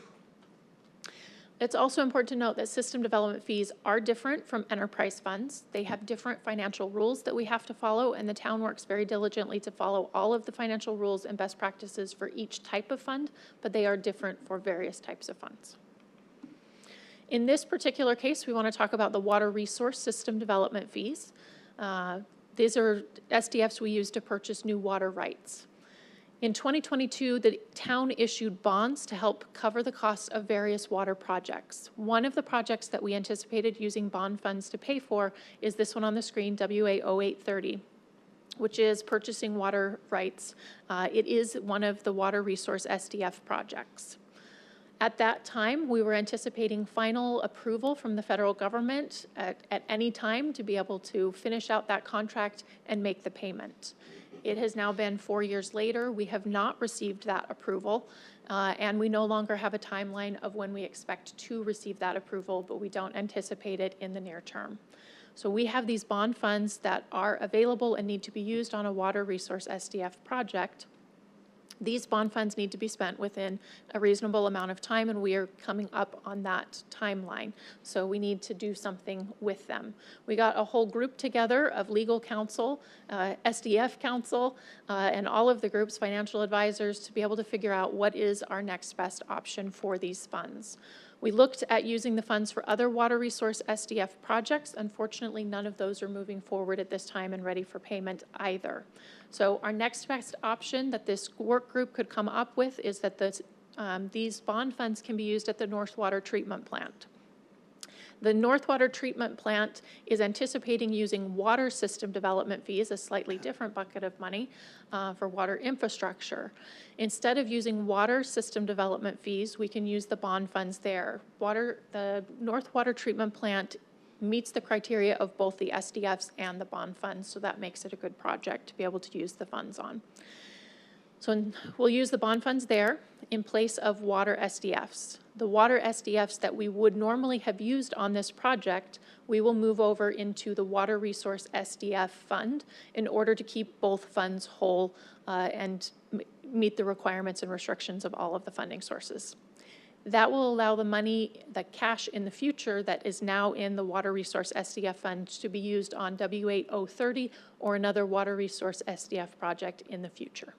It's also important to note that system development fees are different from enterprise funds. They have different financial rules that we have to follow, and the town works very diligently to follow all of the financial rules and best practices for each type of fund, but they are different for various types of funds. In this particular case, we want to talk about the water resource system development fees. These are SDFs we use to purchase new water rights. In 2022, the town issued bonds to help cover the costs of various water projects. One of the projects that we anticipated using bond funds to pay for is this one on the screen, WA 0830, which is purchasing water rights. It is one of the water resource SDF projects. At that time, we were anticipating final approval from the federal government at any time to be able to finish out that contract and make the payment. It has now been 4 years later. We have not received that approval, and we no longer have a timeline of when we expect to receive that approval, but we don't anticipate it in the near term. So we have these bond funds that are available and need to be used on a water resource SDF project. These bond funds need to be spent within a reasonable amount of time, and we are coming up on that timeline. So we need to do something with them. We got a whole group together of legal counsel, SDF counsel, and all of the group's financial advisors to be able to figure out what is our next best option for these funds. We looked at using the funds for other water resource SDF projects. Unfortunately, none of those are moving forward at this time and ready for payment either. So our next best option that this work group could come up with is that these bond funds can be used at the North Water Treatment Plant. The North Water Treatment Plant is anticipating using water system development fees, a slightly different bucket of money for water infrastructure. Instead of using water system development fees, we can use the bond funds there. The North Water Treatment Plant meets the criteria of both the SDFs and the bond funds, so that makes it a good project to be able to use the funds on. So we'll use the bond funds there in place of water SDFs. The water SDFs that we would normally have used on this project, we will move over into the water resource SDF fund in order to keep both funds whole and meet the requirements and restrictions of all of the funding sources. That will allow the money, the cash in the future that is now in the Water Resource SDF Fund to be used on W8030 or another Water Resource SDF project in the future.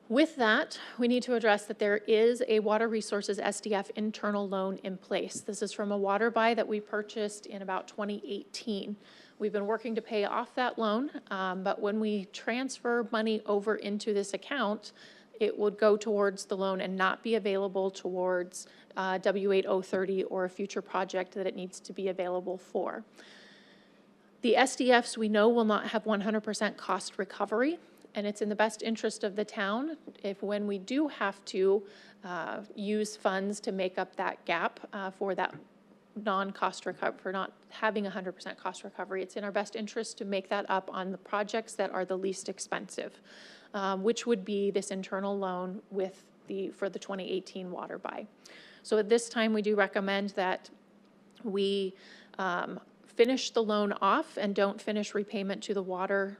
With that, we need to address that there is a Water Resources SDF internal loan in place. This is from a water buy that we purchased in about 2018. We've been working to pay off that loan, but when we transfer money over into this account, it would go towards the loan and not be available towards W8030 or a future project that it needs to be available for. The SDFs we know will not have 100% cost recovery, and it's in the best interest of the town if when we do have to use funds to make up that gap for that non-cost recovery, for not having 100% cost recovery, it's in our best interest to make that up on the projects that are the least expensive. Which would be this internal loan for the 2018 water buy. So at this time, we do recommend that we finish the loan off and don't finish repayment to the water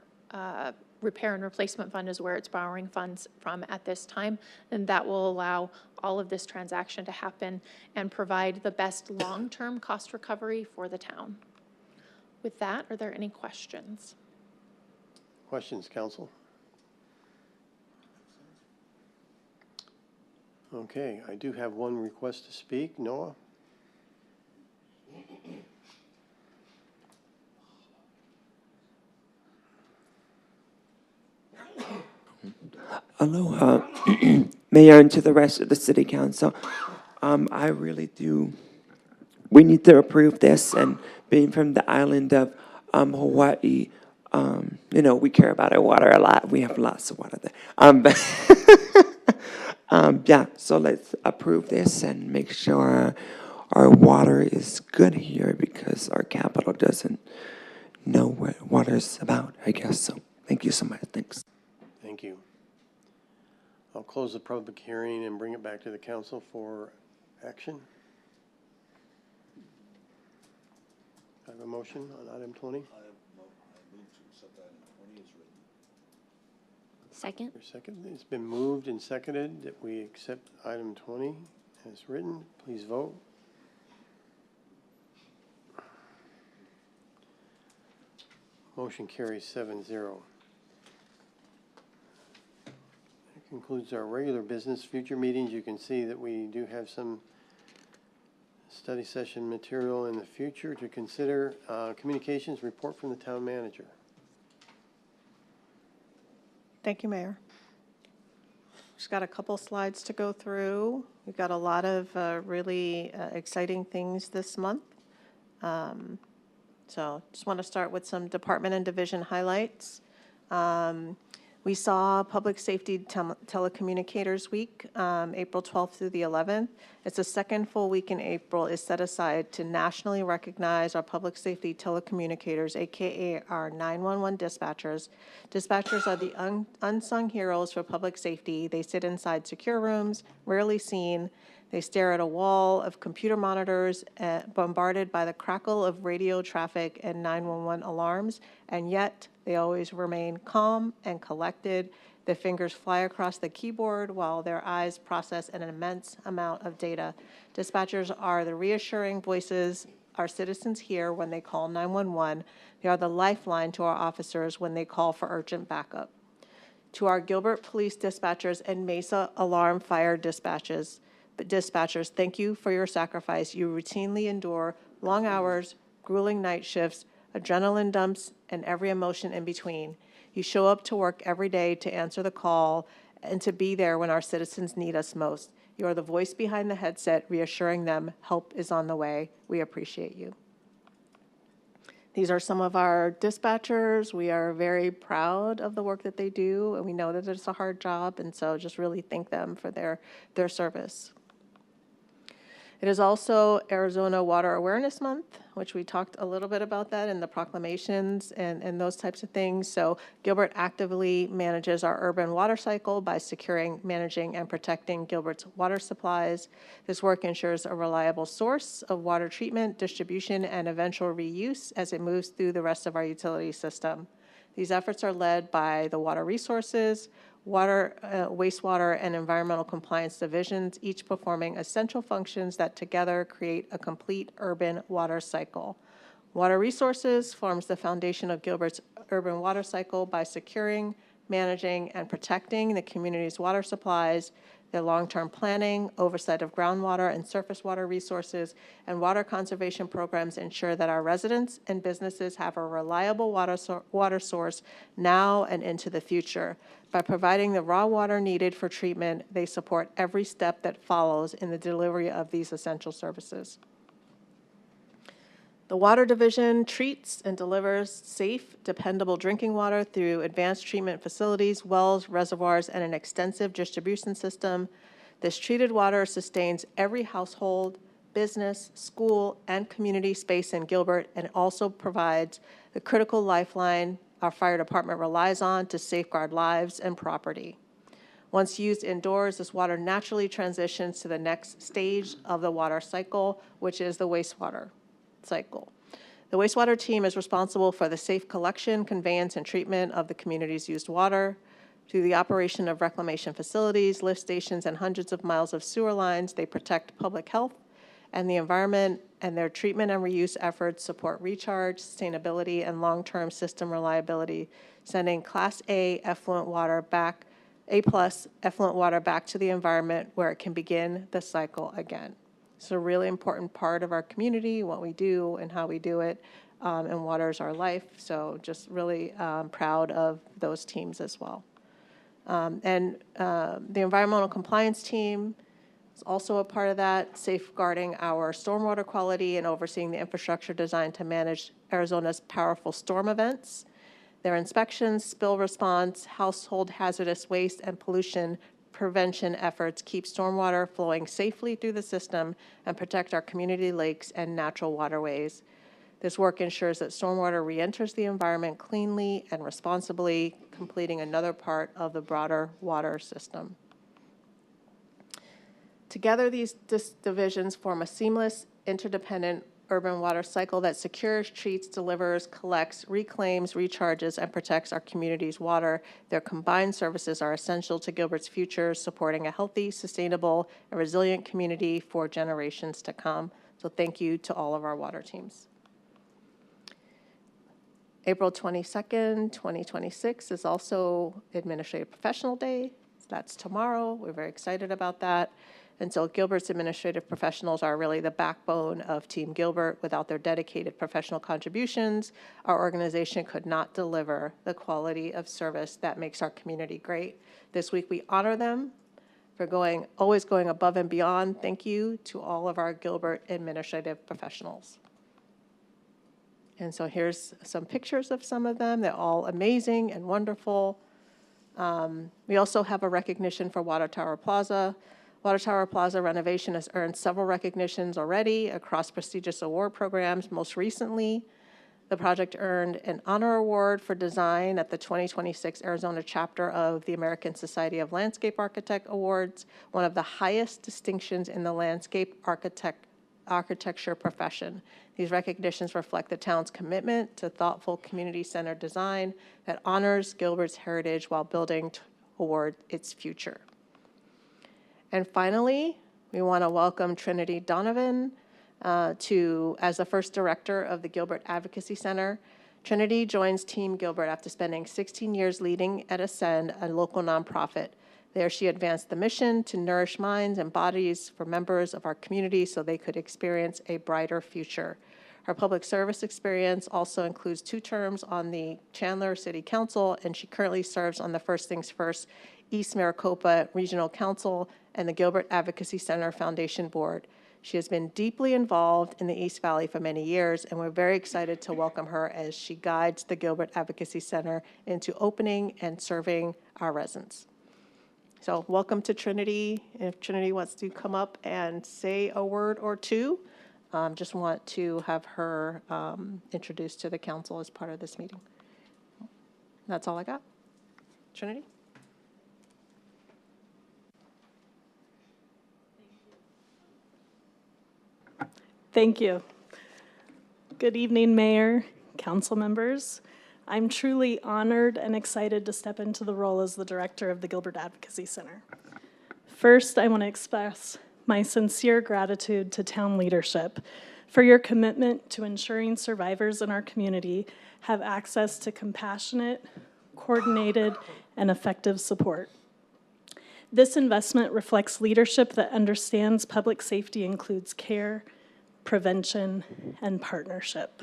repair and replacement fund is where it's borrowing funds from at this time, and that will allow all of this transaction to happen and provide the best long-term cost recovery for the town. With that, are there any questions? Questions, council? Okay, I do have one request to speak. Noah? Aloha, Mayor, and to the rest of the City Council. I really do, we need to approve this, and being from the island of Hawaii, you know, we care about our water a lot. We have lots of water there. Yeah, so let's approve this and make sure our water is good here because our capital doesn't know what water's about, I guess. So thank you so much. Thanks. Thank you. I'll close the public hearing and bring it back to the council for action. I have a motion on item 20. Second. Second. It's been moved and seconded that we accept item 20 as written. Please vote. Motion carries 7-0. That concludes our regular business. Future meetings, you can see that we do have some study session material in the future to consider. Communications report from the town manager. Thank you, Mayor. Just got a couple slides to go through. We've got a lot of really exciting things this month. So just want to start with some department and division highlights. We saw Public Safety Telecommunicators Week, April 12th through the 11th. It's the second full week in April is set aside to nationally recognize our public safety telecommunicators, AKA our 911 dispatchers. Dispatchers are the unsung heroes for public safety. They sit inside secure rooms, rarely seen. They stare at a wall of computer monitors, bombarded by the crackle of radio traffic and 911 alarms, and yet they always remain calm and collected. Their fingers fly across the keyboard while their eyes process an immense amount of data. Dispatchers are the reassuring voices our citizens hear when they call 911. They are the lifeline to our officers when they call for urgent backup. To our Gilbert Police dispatchers and Mesa Alarm Fire dispatchers, thank you for your sacrifice. You routinely endure long hours, grueling night shifts, adrenaline dumps, and every emotion in between. You show up to work every day to answer the call and to be there when our citizens need us most. You are the voice behind the headset, reassuring them help is on the way. We appreciate you. These are some of our dispatchers. We are very proud of the work that they do, and we know that it's a hard job, and so just really thank them for their service. It is also Arizona Water Awareness Month, which we talked a little bit about that in the proclamations and those types of things. So Gilbert actively manages our urban water cycle by securing, managing, and protecting Gilbert's water supplies. This work ensures a reliable source of water treatment, distribution, and eventual reuse as it moves through the rest of our utility system. These efforts are led by the Water Resources, wastewater, and environmental compliance divisions, each performing essential functions that together create a complete urban water cycle. Water Resources forms the foundation of Gilbert's urban water cycle by securing, managing, and protecting the community's water supplies, their long-term planning, oversight of groundwater and surface water resources, and water conservation programs ensure that our residents and businesses have a reliable water source now and into the future. By providing the raw water needed for treatment, they support every step that follows in the delivery of these essential services. The Water Division treats and delivers safe, dependable drinking water through advanced treatment facilities, wells, reservoirs, and an extensive distribution system. This treated water sustains every household, business, school, and community space in Gilbert, and also provides the critical lifeline our fire department relies on to safeguard lives and property. Once used indoors, this water naturally transitions to the next stage of the water cycle, which is the wastewater cycle. The wastewater team is responsible for the safe collection, conveyance, and treatment of the community's used water. Through the operation of reclamation facilities, lift stations, and hundreds of miles of sewer lines, they protect public health and the environment, and their treatment and reuse efforts support recharge, sustainability, and long-term system reliability, sending Class A effluent water back, A+ effluent water back to the environment where it can begin the cycle again. It's a really important part of our community, what we do and how we do it, and water is our life. So just really proud of those teams as well. The environmental compliance team is also a part of that, safeguarding our stormwater quality and overseeing the infrastructure designed to manage Arizona's powerful storm events. Their inspections, spill response, household hazardous waste, and pollution prevention efforts keep stormwater flowing safely through the system and protect our community lakes and natural waterways. This work ensures that stormwater reenters the environment cleanly and responsibly, completing another part of the broader water system. Together, these divisions form a seamless, interdependent urban water cycle that secures, treats, delivers, collects, reclaims, recharges, and protects our community's water. Their combined services are essential to Gilbert's future, supporting a healthy, sustainable, and resilient community for generations to come. So thank you to all of our water teams. April 22nd, 2026 is also Administrative Professional Day. That's tomorrow. We're very excited about that. And so Gilbert's administrative professionals are really the backbone of Team Gilbert. Without their dedicated professional contributions, our organization could not deliver the quality of service that makes our community great. This week we honor them for always going above and beyond. Thank you to all of our Gilbert administrative professionals. And so here's some pictures of some of them. They're all amazing and wonderful. We also have a recognition for Water Tower Plaza. Water Tower Plaza renovation has earned several recognitions already across prestigious award programs. Most recently, the project earned an honor award for design at the 2026 Arizona chapter of the American Society of Landscape Architect Awards, one of the highest distinctions in the landscape architecture profession. These recognitions reflect the town's commitment to thoughtful, community-centered design that honors Gilbert's heritage while building toward its future. And finally, we want to welcome Trinity Donovan as the first director of the Gilbert Advocacy Center. Trinity joins Team Gilbert after spending 16 years leading at Ascend, a local nonprofit. There she advanced the mission to nourish minds and bodies for members of our community so they could experience a brighter future. Her public service experience also includes 2 terms on the Chandler City Council, and she currently serves on the First Things First East Maricopa Regional Council and the Gilbert Advocacy Center Foundation Board. She has been deeply involved in the East Valley for many years, and we're very excited to welcome her as she guides the Gilbert Advocacy Center into opening and serving our residents. So welcome to Trinity. If Trinity wants to come up and say a word or two, just want to have her introduced to the council as part of this meeting. That's all I got. Trinity? Thank you. Good evening, Mayor, council members. I'm truly honored and excited to step into the role as the director of the Gilbert Advocacy Center. First, I want to express my sincere gratitude to town leadership for your commitment to ensuring survivors in our community have access to compassionate, coordinated, and effective support. This investment reflects leadership that understands public safety includes care, prevention, and partnership.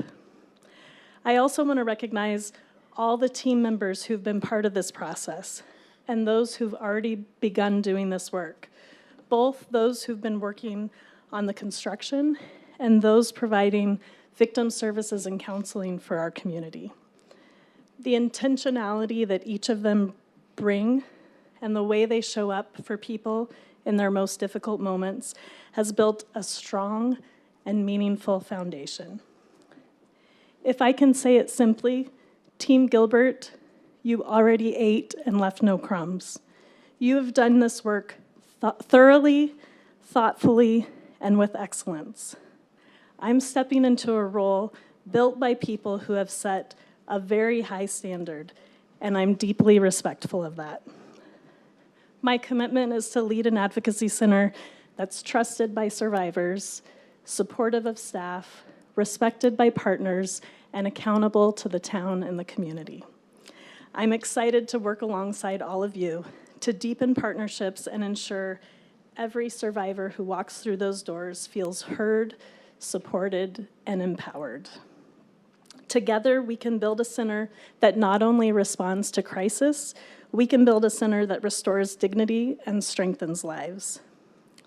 I also want to recognize all the team members who've been part of this process and those who've already begun doing this work, both those who've been working on the construction and those providing victim services and counseling for our community. The intentionality that each of them bring and the way they show up for people in their most difficult moments has built a strong and meaningful foundation. If I can say it simply, Team Gilbert, you already ate and left no crumbs. You have done this work thoroughly, thoughtfully, and with excellence. I'm stepping into a role built by people who have set a very high standard, and I'm deeply respectful of that. My commitment is to lead an advocacy center that's trusted by survivors, supportive of staff, respected by partners, and accountable to the town and the community. I'm excited to work alongside all of you to deepen partnerships and ensure every survivor who walks through those doors feels heard, supported, and empowered. Together, we can build a center that not only responds to crisis, we can build a center that restores dignity and strengthens lives.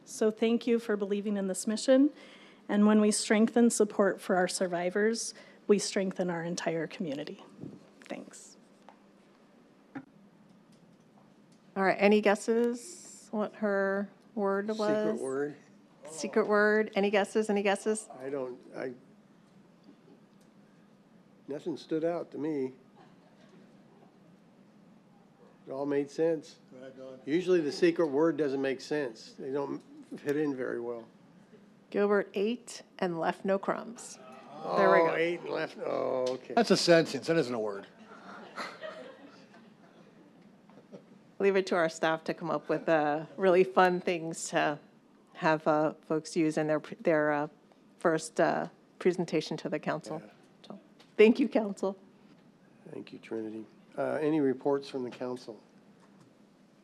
So thank you for believing in this mission. And when we strengthen support for our survivors, we strengthen our entire community. Thanks. All right, any guesses what her word was? Secret word? Secret word. Any guesses? Any guesses? Nothing stood out to me. It all made sense. Usually the secret word doesn't make sense. They don't fit in very well. Gilbert ate and left no crumbs. There we go. 8 and left. Oh, okay. That's a sentence, that isn't a word. Leave it to our staff to come up with really fun things to have folks use in their first presentation to the council. So, thank you, council. Thank you, Trinity. Any reports from the council?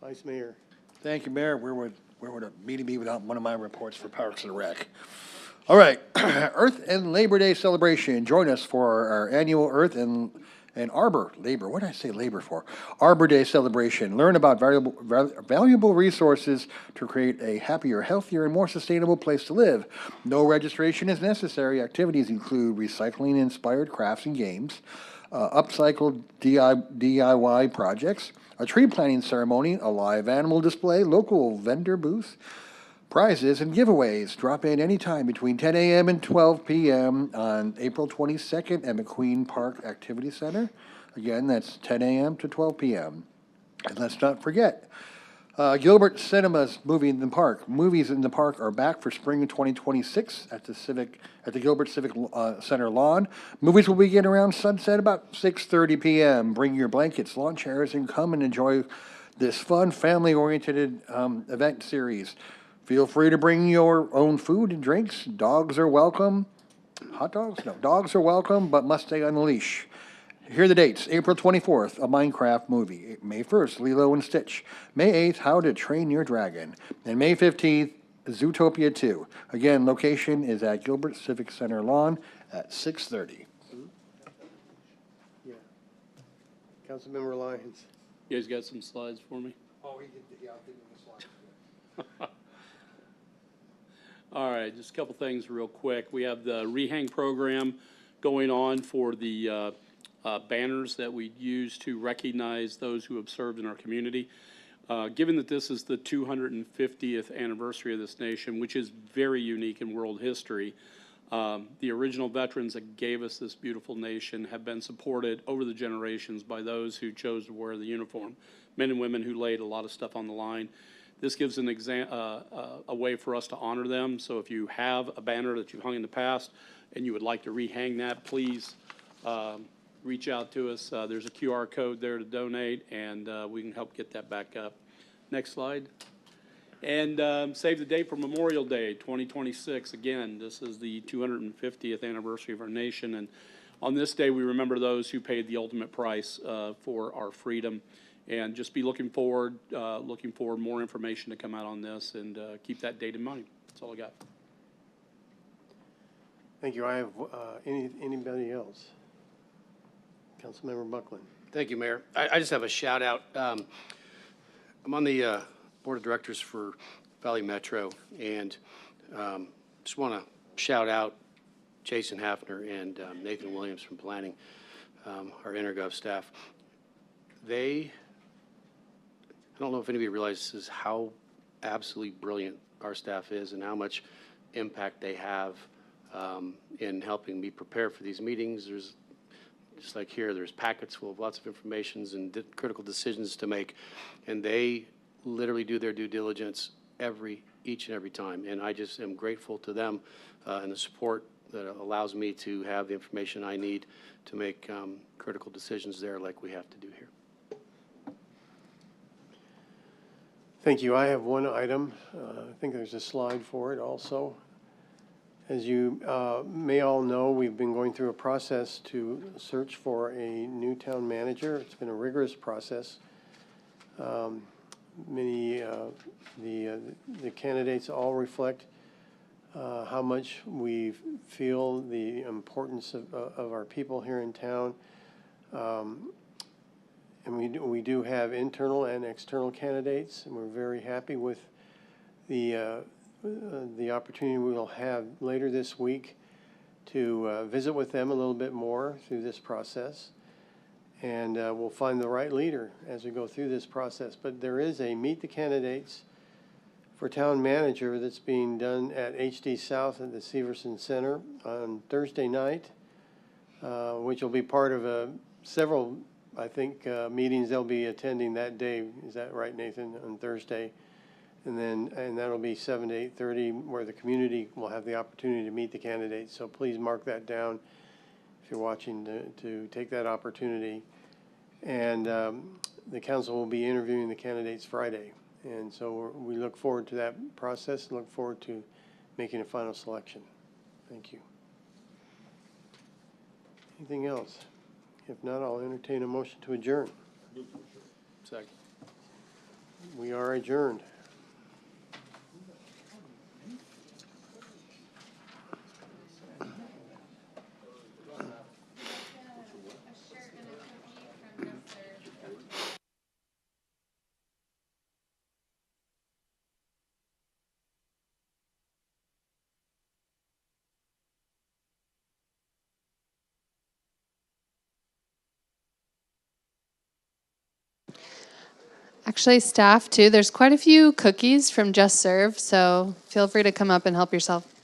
Vice Mayor. Thank you, Mayor. Where would a meeting be without one of my reports for Parks and Rec? All right, Earth and Labor Day celebration. Join us for our annual Earth and Arbor Labor. What did I say labor for? Arbor Day celebration. Learn about valuable resources to create a happier, healthier, and more sustainable place to live. No registration is necessary. Activities include recycling-inspired crafts and games, upcycled DIY projects, a tree planting ceremony, a live animal display, local vendor booth, prizes and giveaways. Drop in anytime between 10 a.m. and 12 p.m. on April 22nd at McQueen Park Activity Center. Again, that's 10 a.m. to 12 p.m. And let's not forget, Gilbert Cinemas Movies in the Park are back for spring of 2026 at the Gilbert Civic Center lawn. Movies will begin around sunset, about 6:30 p.m. Bring your blankets, lawn chairs, and come and enjoy this fun, family-oriented event series. Feel free to bring your own food and drinks. Dogs are welcome. Hot dogs? No, dogs are welcome, but must stay on the leash. Here are the dates. April 24th, a Minecraft movie. May 1st, Lilo and Stitch. May 8th, How to Train Your Dragon. And May 15th, Zootopia 2. Again, location is at Gilbert Civic Center lawn at 6:30. Yeah. Councilmember Lyons. You guys got some slides for me? Oh, he did. Yeah, I'll give him the slides. All right, just a couple things real quick. We have the rehang program going on for the banners that we use to recognize those who have served in our community. Given that this is the 250th anniversary of this nation, which is very unique in world history, the original veterans that gave us this beautiful nation have been supported over the generations by those who chose to wear the uniform, men and women who laid a lot of stuff on the line. This gives an a way for us to honor them. So if you have a banner that you've hung in the past and you would like to rehang that, please reach out to us. There's a QR code there to donate, and we can help get that back up. Next slide. And save the date for Memorial Day 2026. Again, this is the 250th anniversary of our nation. And on this day, we remember those who paid the ultimate price for our freedom. And just be looking forward more information to come out on this, and keep that date in mind. That's all I got. Thank you. I have anybody else? Councilmember Buckland. Thank you, Mayor. I just have a shout out. I'm on the board of directors for Valley Metro, and just want to shout out Jason Hafner and Nathan Williams from planning, our InterGov staff. I don't know if anybody realizes how absolutely brilliant our staff is and how much impact they have in helping me prepare for these meetings. There's, just like here, there's packets full of lots of information and critical decisions to make, and they literally do their due diligence each and every time. And I just am grateful to them and the support that allows me to have the information I need to make critical decisions there like we have to do here. Thank you. I have one item. I think there's a slide for it also. As you may all know, we've been going through a process to search for a new town manager. It's been a rigorous process. The candidates all reflect how much we feel the importance of our people here in town. And we do have internal and external candidates, and we're very happy with the opportunity we will have later this week to visit with them a little bit more through this process. And we'll find the right leader as we go through this process. But there is a Meet the Candidates for Town Manager that's being done at HD South at the Severson Center on Thursday night which will be part of several, I think, meetings they'll be attending that day. Is that right, Nathan, on Thursday? And that'll be 7 to 8:30, where the community will have the opportunity to meet the candidates. So please mark that down if you're watching to take that opportunity. And the council will be interviewing the candidates Friday. And so we look forward to that process and look forward to making a final selection. Thank you. Anything else? If not, I'll entertain a motion to adjourn. Second. We are adjourned. Actually, staff too, there's quite a few cookies from Just Serve, so feel free to come up and help yourself.